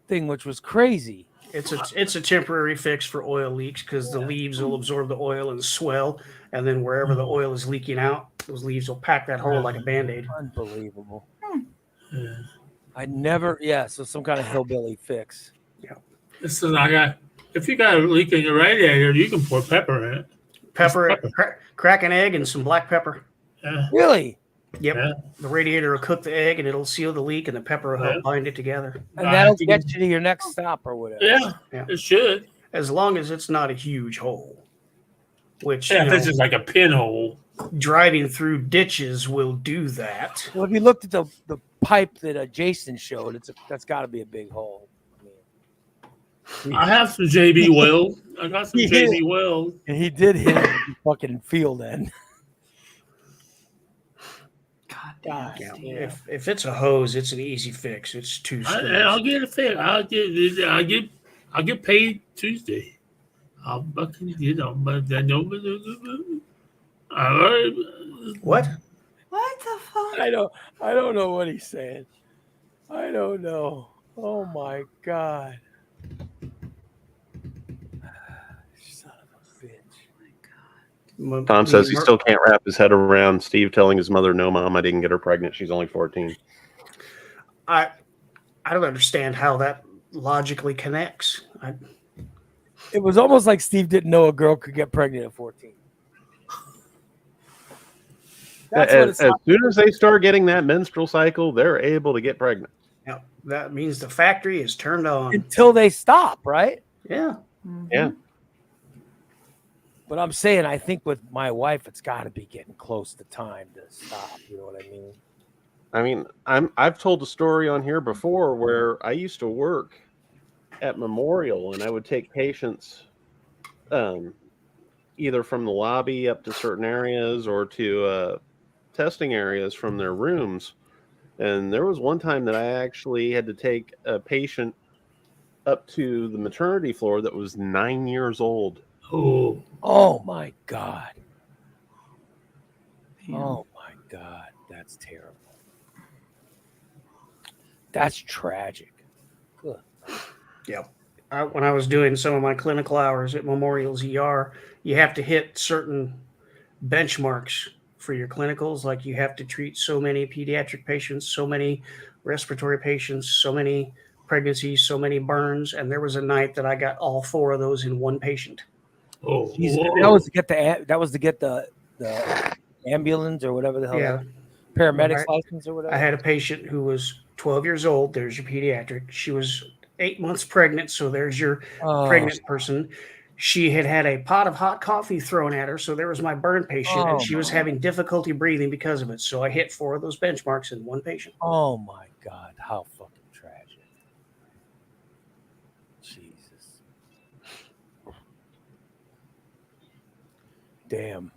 Speaker 1: thing, which was crazy.
Speaker 4: It's a temporary fix for oil leaks because the leaves will absorb the oil and swell, and then wherever the oil is leaking out, those leaves will pack that hole like a Band-Aid.
Speaker 1: Unbelievable.
Speaker 2: Yeah.
Speaker 1: I never, so some kind of hillbilly fix.
Speaker 2: Listen, if you got a leak in your radiator, you can pour pepper in it.
Speaker 4: Pepper, crack an egg and some black pepper.
Speaker 2: Yeah.
Speaker 1: Really?
Speaker 4: Yep.
Speaker 2: Yeah.
Speaker 4: The radiator will cook the egg and it'll seal the leak, and the pepper will help bind it together.
Speaker 1: And that'll get you to your next stop or whatever.
Speaker 2: Yeah,
Speaker 4: Yeah.
Speaker 2: it should.
Speaker 4: As long as it's not a huge hole, which
Speaker 2: Yeah,
Speaker 4: you
Speaker 2: if
Speaker 4: know,
Speaker 2: it's just like a pinhole.
Speaker 4: driving through ditches will do that.
Speaker 1: Well, if you looked at the pipe that Jason showed, that's got to be a big hole.
Speaker 2: I have some JB Wells. I got some
Speaker 1: He did.
Speaker 2: JB Wells.
Speaker 1: And he did hit it in the fucking field end.
Speaker 5: God
Speaker 1: God,
Speaker 5: damn.
Speaker 4: Yeah. If it's a hose, it's an easy fix. It's two
Speaker 2: I'll
Speaker 4: screws.
Speaker 2: get it fixed. I'll get paid Tuesday. I'll fucking but I know.
Speaker 4: What?
Speaker 5: What the fuck?
Speaker 1: I don't know what he's saying. I don't know. Oh my God. Son of a bitch.
Speaker 3: Tom says he still can't wrap his head around Steve telling his mother, "No, Mom, I didn't get her pregnant. She's only 14."
Speaker 4: I don't understand how that logically connects.
Speaker 1: It was almost like Steve didn't know a girl could get pregnant at 14. That's what
Speaker 3: As
Speaker 1: it's
Speaker 3: soon as they start getting that menstrual cycle, they're able to get pregnant.
Speaker 4: Yeah, that means the factory is turned on.
Speaker 1: until they stop, right?
Speaker 4: Yeah.
Speaker 3: Yeah.
Speaker 1: But I'm saying, I think with my wife, it's got to be getting close to time to stop. You know what I mean?
Speaker 3: I mean, I've told a story on here before where I used to work at Memorial, and I would take patients either from the lobby up to certain areas or to testing areas from their rooms. And there was one time that I actually had to take a patient up to the maternity floor that was 9 years old.
Speaker 1: Oh my God.
Speaker 5: Damn.
Speaker 1: Oh my God. That's terrible. That's tragic. Good.
Speaker 4: Yeah. When I was doing some of my clinical hours at Memorial's ER, you have to hit certain benchmarks for your clinicals. Like you have to treat so many pediatric patients, so many respiratory patients, so many pregnancies, so many burns. And there was a night that I got all four of those in one patient.
Speaker 1: Jesus. That was to get the ambulance or whatever the hell.
Speaker 4: Yeah.
Speaker 1: Paramedics
Speaker 4: Right.
Speaker 1: license or whatever.
Speaker 4: I had a patient who was 12 years old. There's your pediatric. She was 8 months pregnant. So there's your pregnant person. She had a pot of hot coffee thrown at her. So there was my burn patient, and she was having difficulty breathing because of it. So I hit four of those benchmarks in one patient.
Speaker 1: Oh my God. How fucking tragic. Jesus. Damn.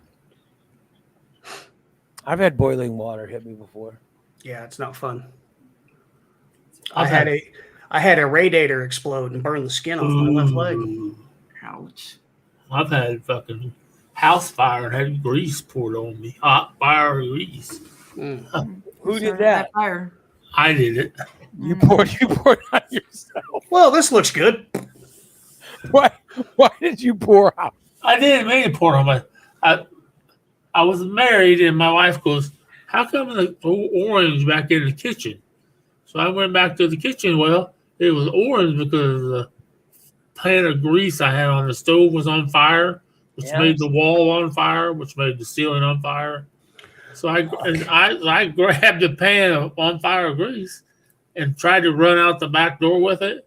Speaker 1: I've had boiling water hit me before.
Speaker 4: Yeah, it's not fun. I had a radiator explode and burn the skin off my left leg.
Speaker 5: Ouch.
Speaker 2: I've had fucking house fire and had grease poured on me. Hot fire grease.
Speaker 4: Mm.
Speaker 1: Who did
Speaker 5: Started
Speaker 1: that?
Speaker 5: fire.
Speaker 2: I did it.
Speaker 1: You poured on yourself.
Speaker 4: Well, this looks good.
Speaker 1: Why did you pour out?
Speaker 2: I didn't mean to pour on my. I was married, and my wife goes, "How come the orange back in the kitchen?" So I went back to the kitchen. Well, it was orange because the pan of grease I had on the stove was on fire, which
Speaker 1: Yeah.
Speaker 2: made the wall on fire, which made the ceiling on fire. So I grabbed the pan of on fire grease and tried to run out the back door with it.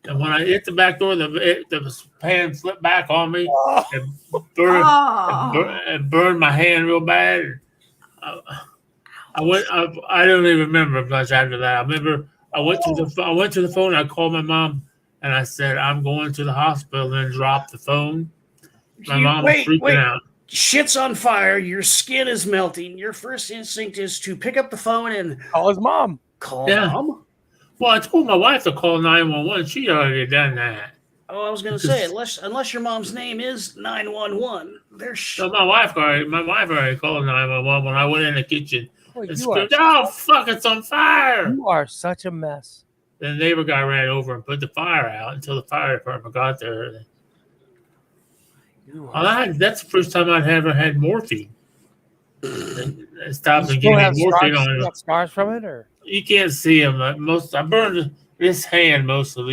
Speaker 2: And when I hit the back door, the pan slipped back on me and burned,
Speaker 5: Oh.
Speaker 2: and burned my hand real bad. I don't even remember much after that. I remember I went to the phone. I called my mom and I said, "I'm going to the hospital," and then dropped the phone. My mom was freaking out.
Speaker 4: Shit's on fire. Your skin is melting. Your first instinct is to pick up the phone and
Speaker 1: Call his mom.
Speaker 4: call
Speaker 2: Yeah.
Speaker 4: mom.
Speaker 2: Well, I told my wife to call 911. She already done that.
Speaker 4: Oh, I was going to say, unless your mom's name is 911, there's
Speaker 2: So my wife already called 911 when I went in the kitchen
Speaker 1: Boy,
Speaker 2: and
Speaker 1: you, are,
Speaker 2: screamed, "Oh fuck, it's on fire!"
Speaker 1: you are such a mess.
Speaker 2: The neighbor guy ran over and put the fire out until the fire department got there.
Speaker 1: You are,
Speaker 2: That's the first time I'd ever had morphine. It stopped
Speaker 1: you
Speaker 2: and
Speaker 1: still
Speaker 2: gave me
Speaker 1: have
Speaker 2: morphine
Speaker 1: scars,
Speaker 2: on
Speaker 1: you
Speaker 2: it.
Speaker 1: got scars from it, or
Speaker 2: You can't see them. I burned this hand, most of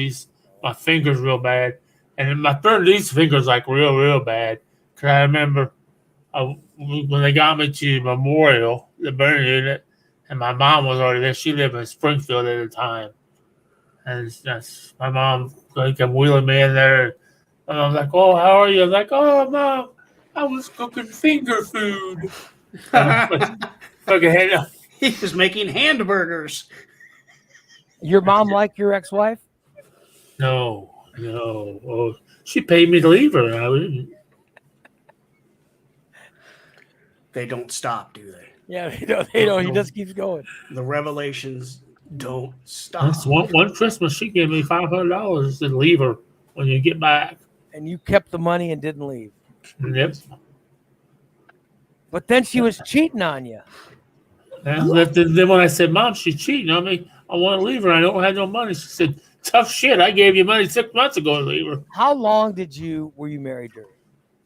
Speaker 2: my fingers real bad, and I burned these fingers like real bad. Cause I remember when they got me to Memorial, the burn unit, and my mom was already there. She lived in Springfield at the time, and that's my mom. Like, I'm wheeling me in there, and I was like, "Oh, how are you?" I'm like, "Oh, Mom, I was cooking finger food." Fucking head up.
Speaker 4: he was making hamburgers.
Speaker 1: your mom like your ex-wife?
Speaker 2: No. Oh, she paid me to leave her. I wouldn't.
Speaker 4: They don't stop, do they?
Speaker 1: Yeah, they don't. He just keeps going.
Speaker 4: The revelations don't stop.
Speaker 2: That's one Christmas she gave me $500 to leave her when you get back.
Speaker 1: And you kept the money and didn't leave.
Speaker 2: Yep.
Speaker 1: But then she was cheating on you.
Speaker 2: And then when I said, "Mom, she's cheating on me. I want to leave her. I don't have no money." She said, "Tough shit. I gave you money 6 months ago to leave her."
Speaker 1: How long were you married to her?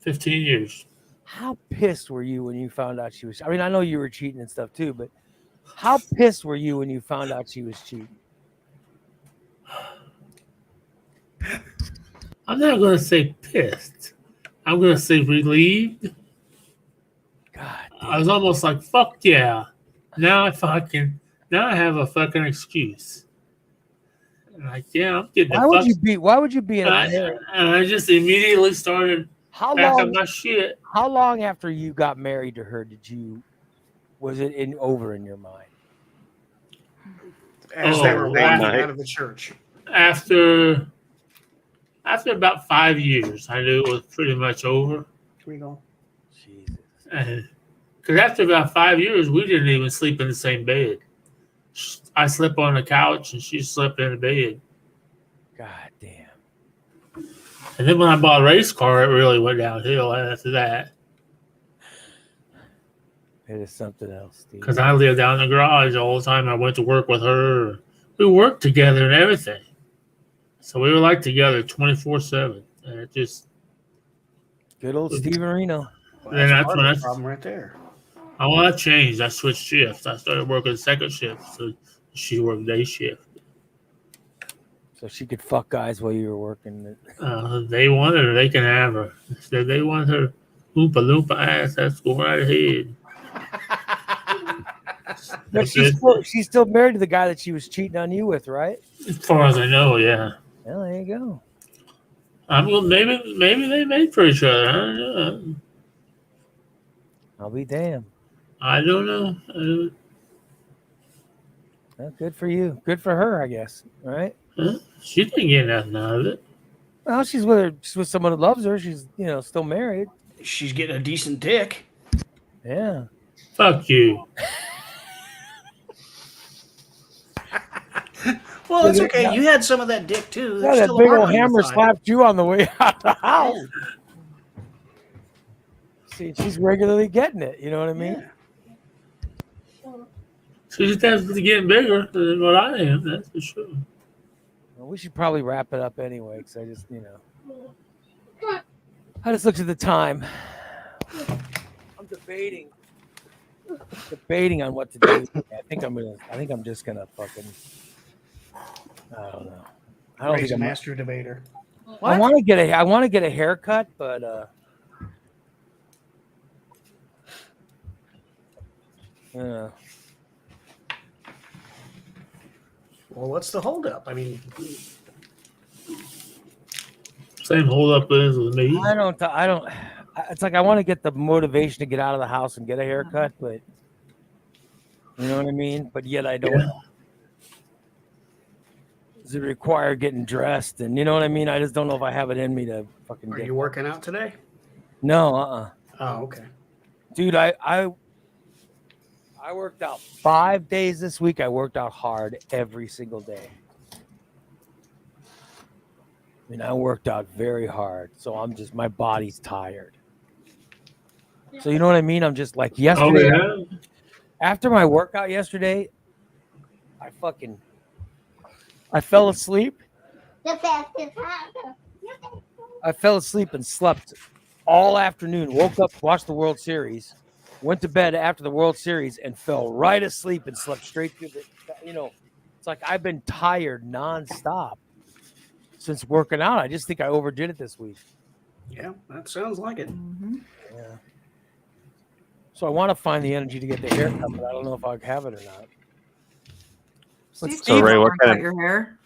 Speaker 2: 15 years.
Speaker 1: How pissed were you when you found out she was? I mean, I know you were cheating and stuff too, but how pissed were you when you found out she was cheating?
Speaker 2: I'm not going to say pissed. I'm going to say relieved.
Speaker 1: God,
Speaker 2: I was almost like, "Fuck yeah. Now I have a fucking excuse." Like, yeah, I'm getting
Speaker 1: why would you be in a marriage?
Speaker 2: and I just immediately started
Speaker 1: How
Speaker 2: back
Speaker 1: long?
Speaker 2: up my shit.
Speaker 1: How long after you got married to her was it over in your mind?
Speaker 4: As they
Speaker 2: Oh,
Speaker 4: were
Speaker 2: that
Speaker 4: walking
Speaker 3: night.
Speaker 4: out of the church.
Speaker 2: After about 5 years, I knew it was pretty much over.
Speaker 4: Here we go.
Speaker 1: Jesus.
Speaker 2: Because after about 5 years, we didn't even sleep in the same bed. I slept on the couch and she slept in the bed.
Speaker 1: God damn.
Speaker 2: And then when I bought a race car, it really went downhill after that.
Speaker 1: It is something else, Steve.
Speaker 2: Because I lived down in the garage all the time. I went to work with her. We worked together and everything. So we were like together 24/7. And it just,
Speaker 1: Good old Steve Marino.
Speaker 4: Well,
Speaker 2: Then that's
Speaker 4: part
Speaker 2: when
Speaker 4: of
Speaker 2: I-
Speaker 4: the problem right there.
Speaker 2: I changed. I switched shifts. I started working second shift. So she worked day shift.
Speaker 1: So she could fuck guys while you were working.
Speaker 2: They wanted her. They can have her. If they want her Oompa Loompa ass, that's go right ahead.
Speaker 1: But she's still married to the guy that she was cheating on you with, right?
Speaker 2: As far as I know, yeah.
Speaker 1: Well, there you go.
Speaker 2: Maybe they made for each other. I don't know.
Speaker 1: I'll be damned.
Speaker 2: I don't know.
Speaker 1: Well, good for you. Good for her, I guess. Right?
Speaker 2: She didn't get nothing out of it.
Speaker 1: Well, she's with someone who loves her. She's still married.
Speaker 4: She's getting a decent dick.
Speaker 1: Yeah.
Speaker 2: Fuck you.
Speaker 4: Well, it's okay. You had some of that dick too.
Speaker 1: Yeah, that big old hammer slapped you on the way out of the house. She's regularly getting it. You know what I mean?
Speaker 4: Yeah.
Speaker 2: She just has to get bigger than what I am. That's for sure.
Speaker 1: Well, we should probably wrap it up anyway, because I just, I just looked at the time. I'm debating on what to do. I think I'm just gonna fucking. I don't know. I don't
Speaker 4: Ray's
Speaker 1: think
Speaker 4: a
Speaker 1: I'm.
Speaker 4: master debater.
Speaker 1: I want to get a haircut, but yeah.
Speaker 4: Well, what's the holdup? I mean,
Speaker 2: Same hold up as with me.
Speaker 1: I don't. It's like I want to get the motivation to get out of the house and get a haircut, but you know what I mean. But yet I don't.
Speaker 2: Yeah.
Speaker 1: Does it require getting dressed? And you know what I mean. I just don't know if I have it in me to fucking.
Speaker 4: are
Speaker 1: get
Speaker 4: you working out today?
Speaker 1: No.
Speaker 4: Oh, okay.
Speaker 1: Dude, I worked out 5 days this week. I worked out hard every single day. I mean, I worked out very hard, so my body's tired. So you know what I mean? I'm just like yesterday.
Speaker 2: Oh, yeah.
Speaker 1: After my workout yesterday, I fell asleep. I fell asleep and slept all afternoon. Woke up, watched the World Series, went to bed after the World Series, and fell right asleep and slept straight through the. It's like I've been tired nonstop since working out. I just think I overdid it this week.
Speaker 4: Yeah, that sounds like it.
Speaker 5: Mm-hmm.
Speaker 1: Yeah. So I want to find the energy to get the haircut, but I don't know if I have it or not.
Speaker 3: So, Ray, what kind of-
Speaker 5: your hair?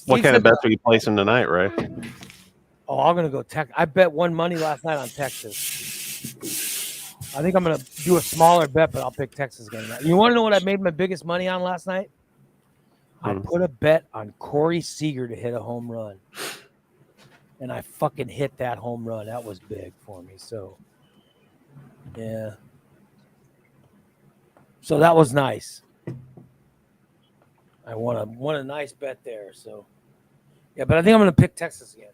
Speaker 3: What kind of bets are you placing tonight, Ray?
Speaker 1: Oh, I'm gonna go Texas. I bet won money last night on Texas. I think I'm gonna do a smaller bet, but I'll pick Texas again. You want to know what I made my biggest money on last night? I put a bet on Corey Seager to hit a home run, and I fucking hit that home run. That was big for me. So, yeah. So that was nice. I won a nice bet there. So, yeah, but I think I'm gonna pick Texas again.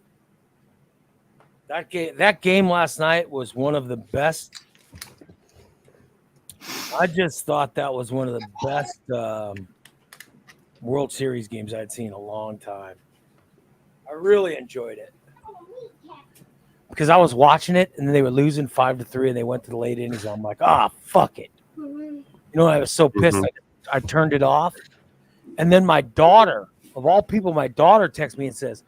Speaker 1: That game last night was one of the best. I just thought that was one of the best World Series games I'd seen in a long time. I really enjoyed it because I was watching it and then they were losing 5-3 and they went to the late innings. And I'm like, fuck it. You know, I was so pissed. I turned it off. And then my daughter, of all people, texts me and says,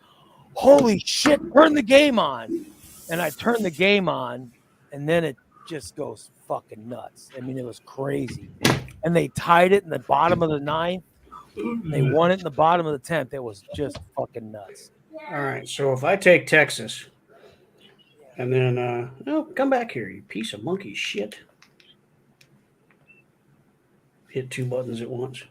Speaker 1: "Holy shit, turn the game on." And I turned the game on, and then it just goes fucking nuts. I mean, it was crazy. And they tied it in the bottom of the ninth. They won it in the bottom of the 10th. It was just fucking nuts.
Speaker 4: All right. So if I take Texas, and then come back here, you piece of monkey shit. Hit two buttons at once.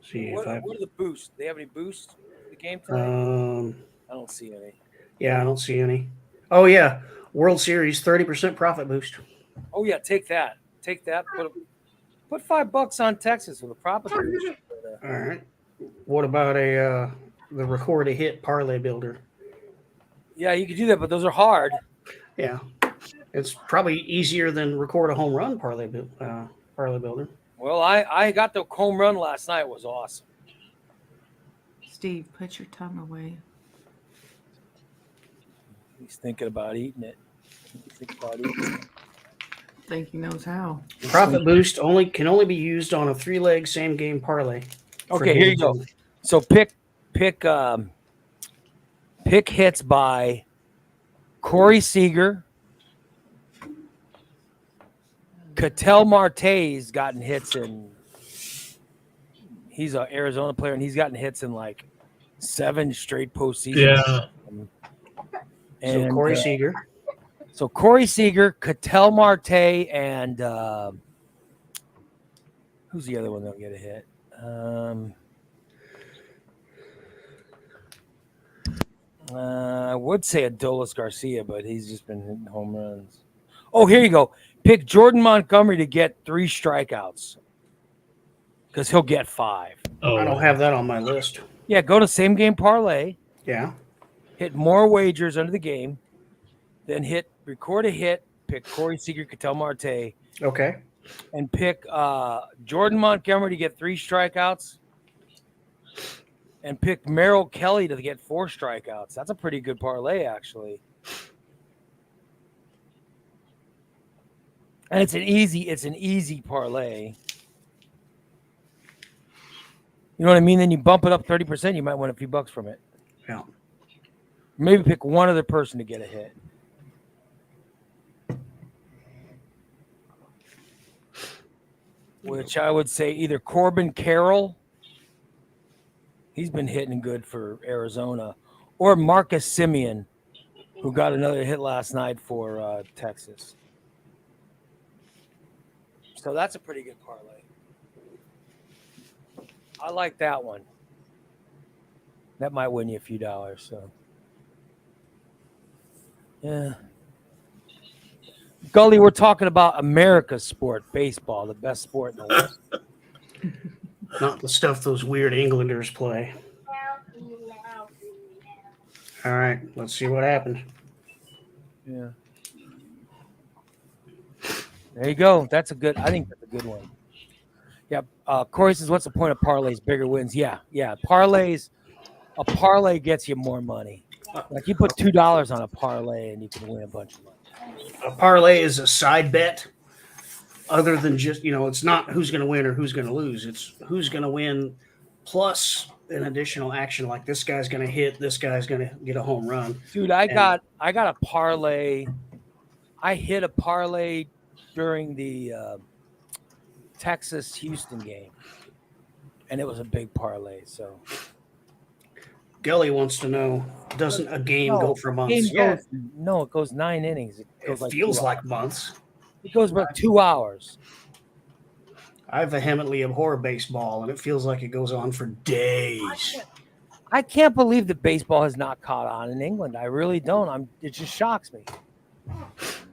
Speaker 4: See
Speaker 1: What are the boosts? Do they have any boosts for the game tonight? I don't see any.
Speaker 4: Yeah, I don't see any. Oh yeah, World Series 30% profit boost.
Speaker 1: Oh yeah, take that. Put $5 on Texas with a profit boost.
Speaker 4: All right. What about the record a hit parlay builder?
Speaker 1: Yeah, you could do that, but those are hard.
Speaker 4: Yeah, it's probably easier than record a home run parlay builder.
Speaker 1: Well, I got the home run last night. It was awesome.
Speaker 5: Steve, put your tongue away.
Speaker 1: He's thinking about eating it.
Speaker 5: I think he knows how.
Speaker 4: Profit boost can only be used on a 3-leg same game parlay.
Speaker 1: Okay, here you go. So pick hits by Corey Seager. Ketel Marte's gotten hits in. He's an Arizona player, and he's gotten hits in like 7 straight postseasons.
Speaker 2: Yeah.
Speaker 4: So Corey Seager.
Speaker 1: So Corey Seager, Ketel Marte, and who's the other one that'll get a hit? I would say Adolis Garcia, but he's just been hitting home runs. Oh, here you go. Pick Jordan Montgomery to get 3 strikeouts because he'll get 5.
Speaker 2: Oh,
Speaker 4: I don't have that on my list.
Speaker 1: Yeah, go to same game parlay.
Speaker 4: Yeah.
Speaker 1: Hit more wagers under the game. then record a hit, pick Corey Seager, Ketel Marte,
Speaker 4: Okay.
Speaker 1: and pick Jordan Montgomery to get 3 strikeouts, and pick Merrill Kelly to get 4 strikeouts. That's a pretty good parlay, actually. And it's an easy parlay. You know what I mean? Then you bump it up 30%, you might win a few bucks from it.
Speaker 4: Yeah.
Speaker 1: Maybe pick one other person to get a hit. Which I would say either Corbin Carroll, he's been hitting good for Arizona, or Marcus Simeon, who got another hit last night for Texas. So that's a pretty good parlay. I like that one. That might win you a few dollars. So, yeah. Gully, we're talking about America's sport, baseball, the best sport in the world.
Speaker 4: Not the stuff those weird Englanders play. All right, let's see what happened.
Speaker 1: Yeah. There you go. I think that's a good one. Yeah. Corey says, what's the point of parlays? Bigger wins. Yeah. Parlays. A parlay gets you more money. Like you put $2 on a parlay and you can win a bunch of money.
Speaker 4: A parlay is a side bet other than just, it's not who's going to win or who's going to lose. It's who's going to win plus an additional action. Like this guy's going to hit, this guy's going to get a home run.
Speaker 1: Dude, I got a parlay. I hit a parlay during the Texas-Houston game, and it was a big parlay. So
Speaker 4: Gully wants to know, doesn't a game go for months?
Speaker 1: No, it goes 9 innings. It
Speaker 4: feels like months.
Speaker 1: It goes about 2 hours.
Speaker 4: I vehemently abhor baseball, and it feels like it goes on for days.
Speaker 1: I can't believe that baseball has not caught on in England. I really don't. It just shocks me.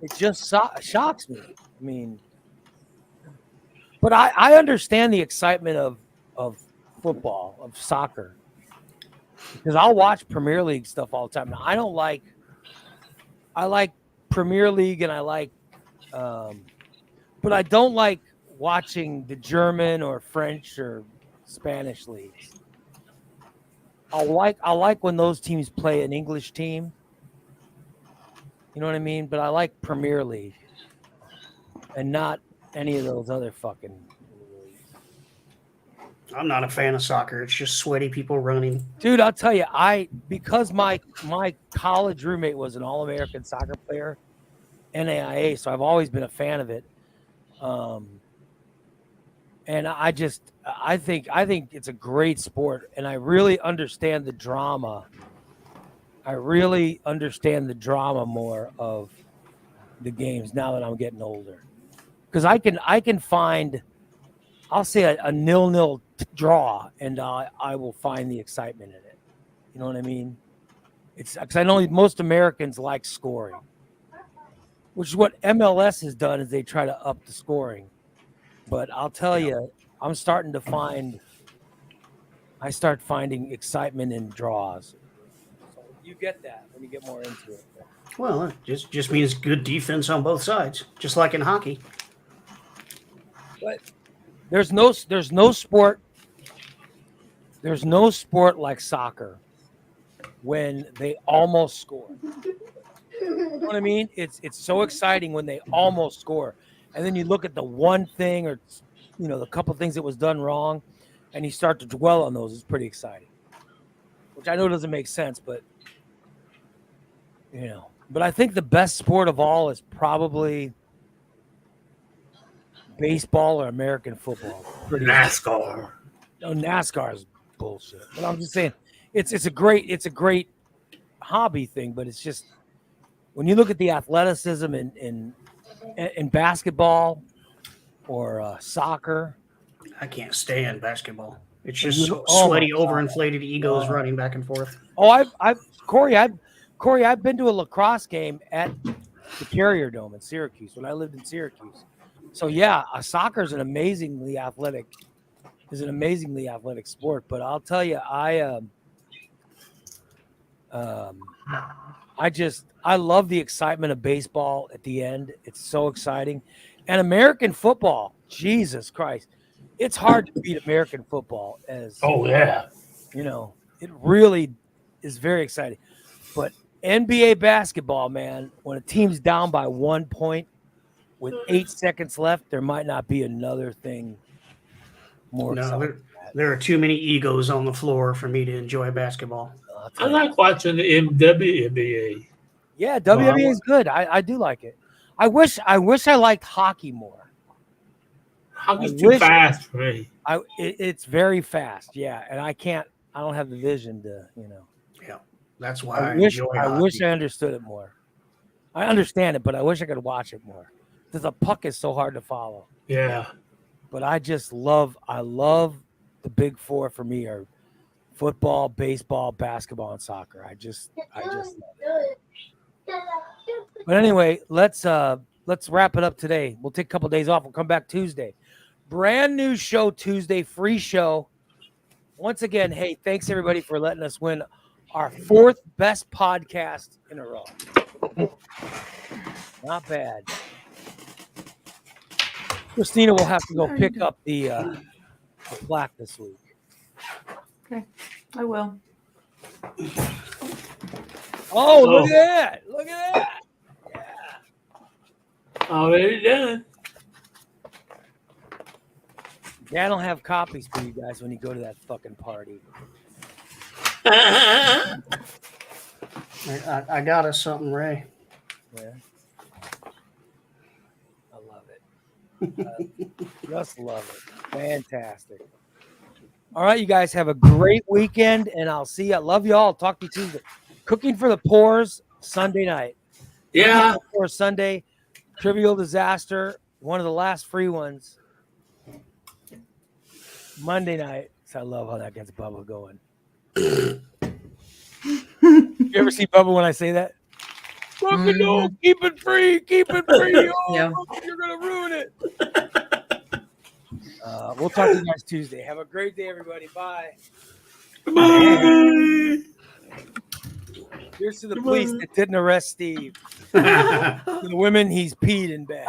Speaker 1: It just shocks me. I mean, but I understand the excitement of football, of soccer, because I'll watch Premier League stuff all the time. Now, I like Premier League, and I like, but I don't like watching the German or French or Spanish leagues. I like when those teams play an English team. You know what I mean? But I like Premier League and not any of those other fucking leagues.
Speaker 4: I'm not a fan of soccer. It's just sweaty people running.
Speaker 1: Dude, I'll tell you, because my college roommate was an All-American soccer player, NAIA, so I've always been a fan of it. And I think it's a great sport, and I really understand the drama. I really understand the drama more of the games now that I'm getting older, because I can find, I'll say a 0-0 draw, and I will find the excitement in it. You know what I mean? It's because I know most Americans like scoring, which is what MLS has done, is they try to up the scoring. But I'll tell you, I start finding excitement in draws. So you get that when you get more into it.
Speaker 4: Well, it just means good defense on both sides, just like in hockey.
Speaker 1: But there's no sport like soccer when they almost score. You know what I mean? It's so exciting when they almost score. And then you look at the one thing or the couple things that was done wrong, and you start to dwell on those. It's pretty exciting, which I know doesn't make sense, but But I think the best sport of all is probably baseball or American football.
Speaker 2: NASCAR.
Speaker 1: No, NASCAR is bullshit. But I'm just saying, it's a great hobby thing. But it's just when you look at the athleticism in basketball or soccer.
Speaker 4: I can't stand basketball. It's just sweaty, overinflated egos running back and forth.
Speaker 1: Oh, Corey, I've been to a lacrosse game at the Carrier Dome in Syracuse when I lived in Syracuse. So yeah, soccer is an amazingly athletic sport. But I'll tell you, I love the excitement of baseball at the end. It's so exciting. And American football, Jesus Christ. It's hard to beat American football
Speaker 2: Oh yeah.
Speaker 1: It really is very exciting. But NBA basketball, man, when a team's down by 1 point with 8 seconds left, there might not be another thing more exciting.
Speaker 4: There are too many egos on the floor for me to enjoy basketball.
Speaker 2: I like watching the WNBA.
Speaker 1: Yeah, WNBA is good. I do like it. I wish I liked hockey more.
Speaker 2: Hockey's too fast for me.
Speaker 1: It's very fast, yeah, and I don't have the vision to,
Speaker 4: Yeah, that's why
Speaker 1: I wish I understood it more. I understand it, but I wish I could watch it more. Because the puck is so hard to follow.
Speaker 2: Yeah.
Speaker 1: But I love the big four for me are football, baseball, basketball, and soccer. I just love it. But anyway, let's wrap it up today. We'll take a couple of days off. We'll come back Tuesday. Brand new show Tuesday, free show. Once again, hey, thanks everybody for letting us win our 4th best podcast in a row. Not bad. Christina will have to go pick up the plaque this week.
Speaker 5: Okay, I will.
Speaker 1: Oh, look at that. Look at that. Yeah.
Speaker 2: Already done.
Speaker 1: Yeah, I don't have copies for you guys when you go to that fucking party.
Speaker 4: I got us something, Ray.
Speaker 1: Yeah. I love it. Just love it. Fantastic. All right, you guys have a great weekend, and I'll see you. I love you all. Talk to you Tuesday. Cooking for the Poors Sunday night.
Speaker 2: Yeah.
Speaker 1: For Sunday, Trivial Disaster, one of the last free ones. Monday night. So I love how that gets Bubba going. You ever see Bubba when I say that? Fucking no, keep it free, keep it free. Oh,
Speaker 5: Yeah.
Speaker 1: You're gonna ruin it. We'll talk to you guys Tuesday. Have a great day, everybody. Bye.
Speaker 2: Bye.
Speaker 1: Here's to the police that didn't arrest Steve. To the women, he's peed in bed.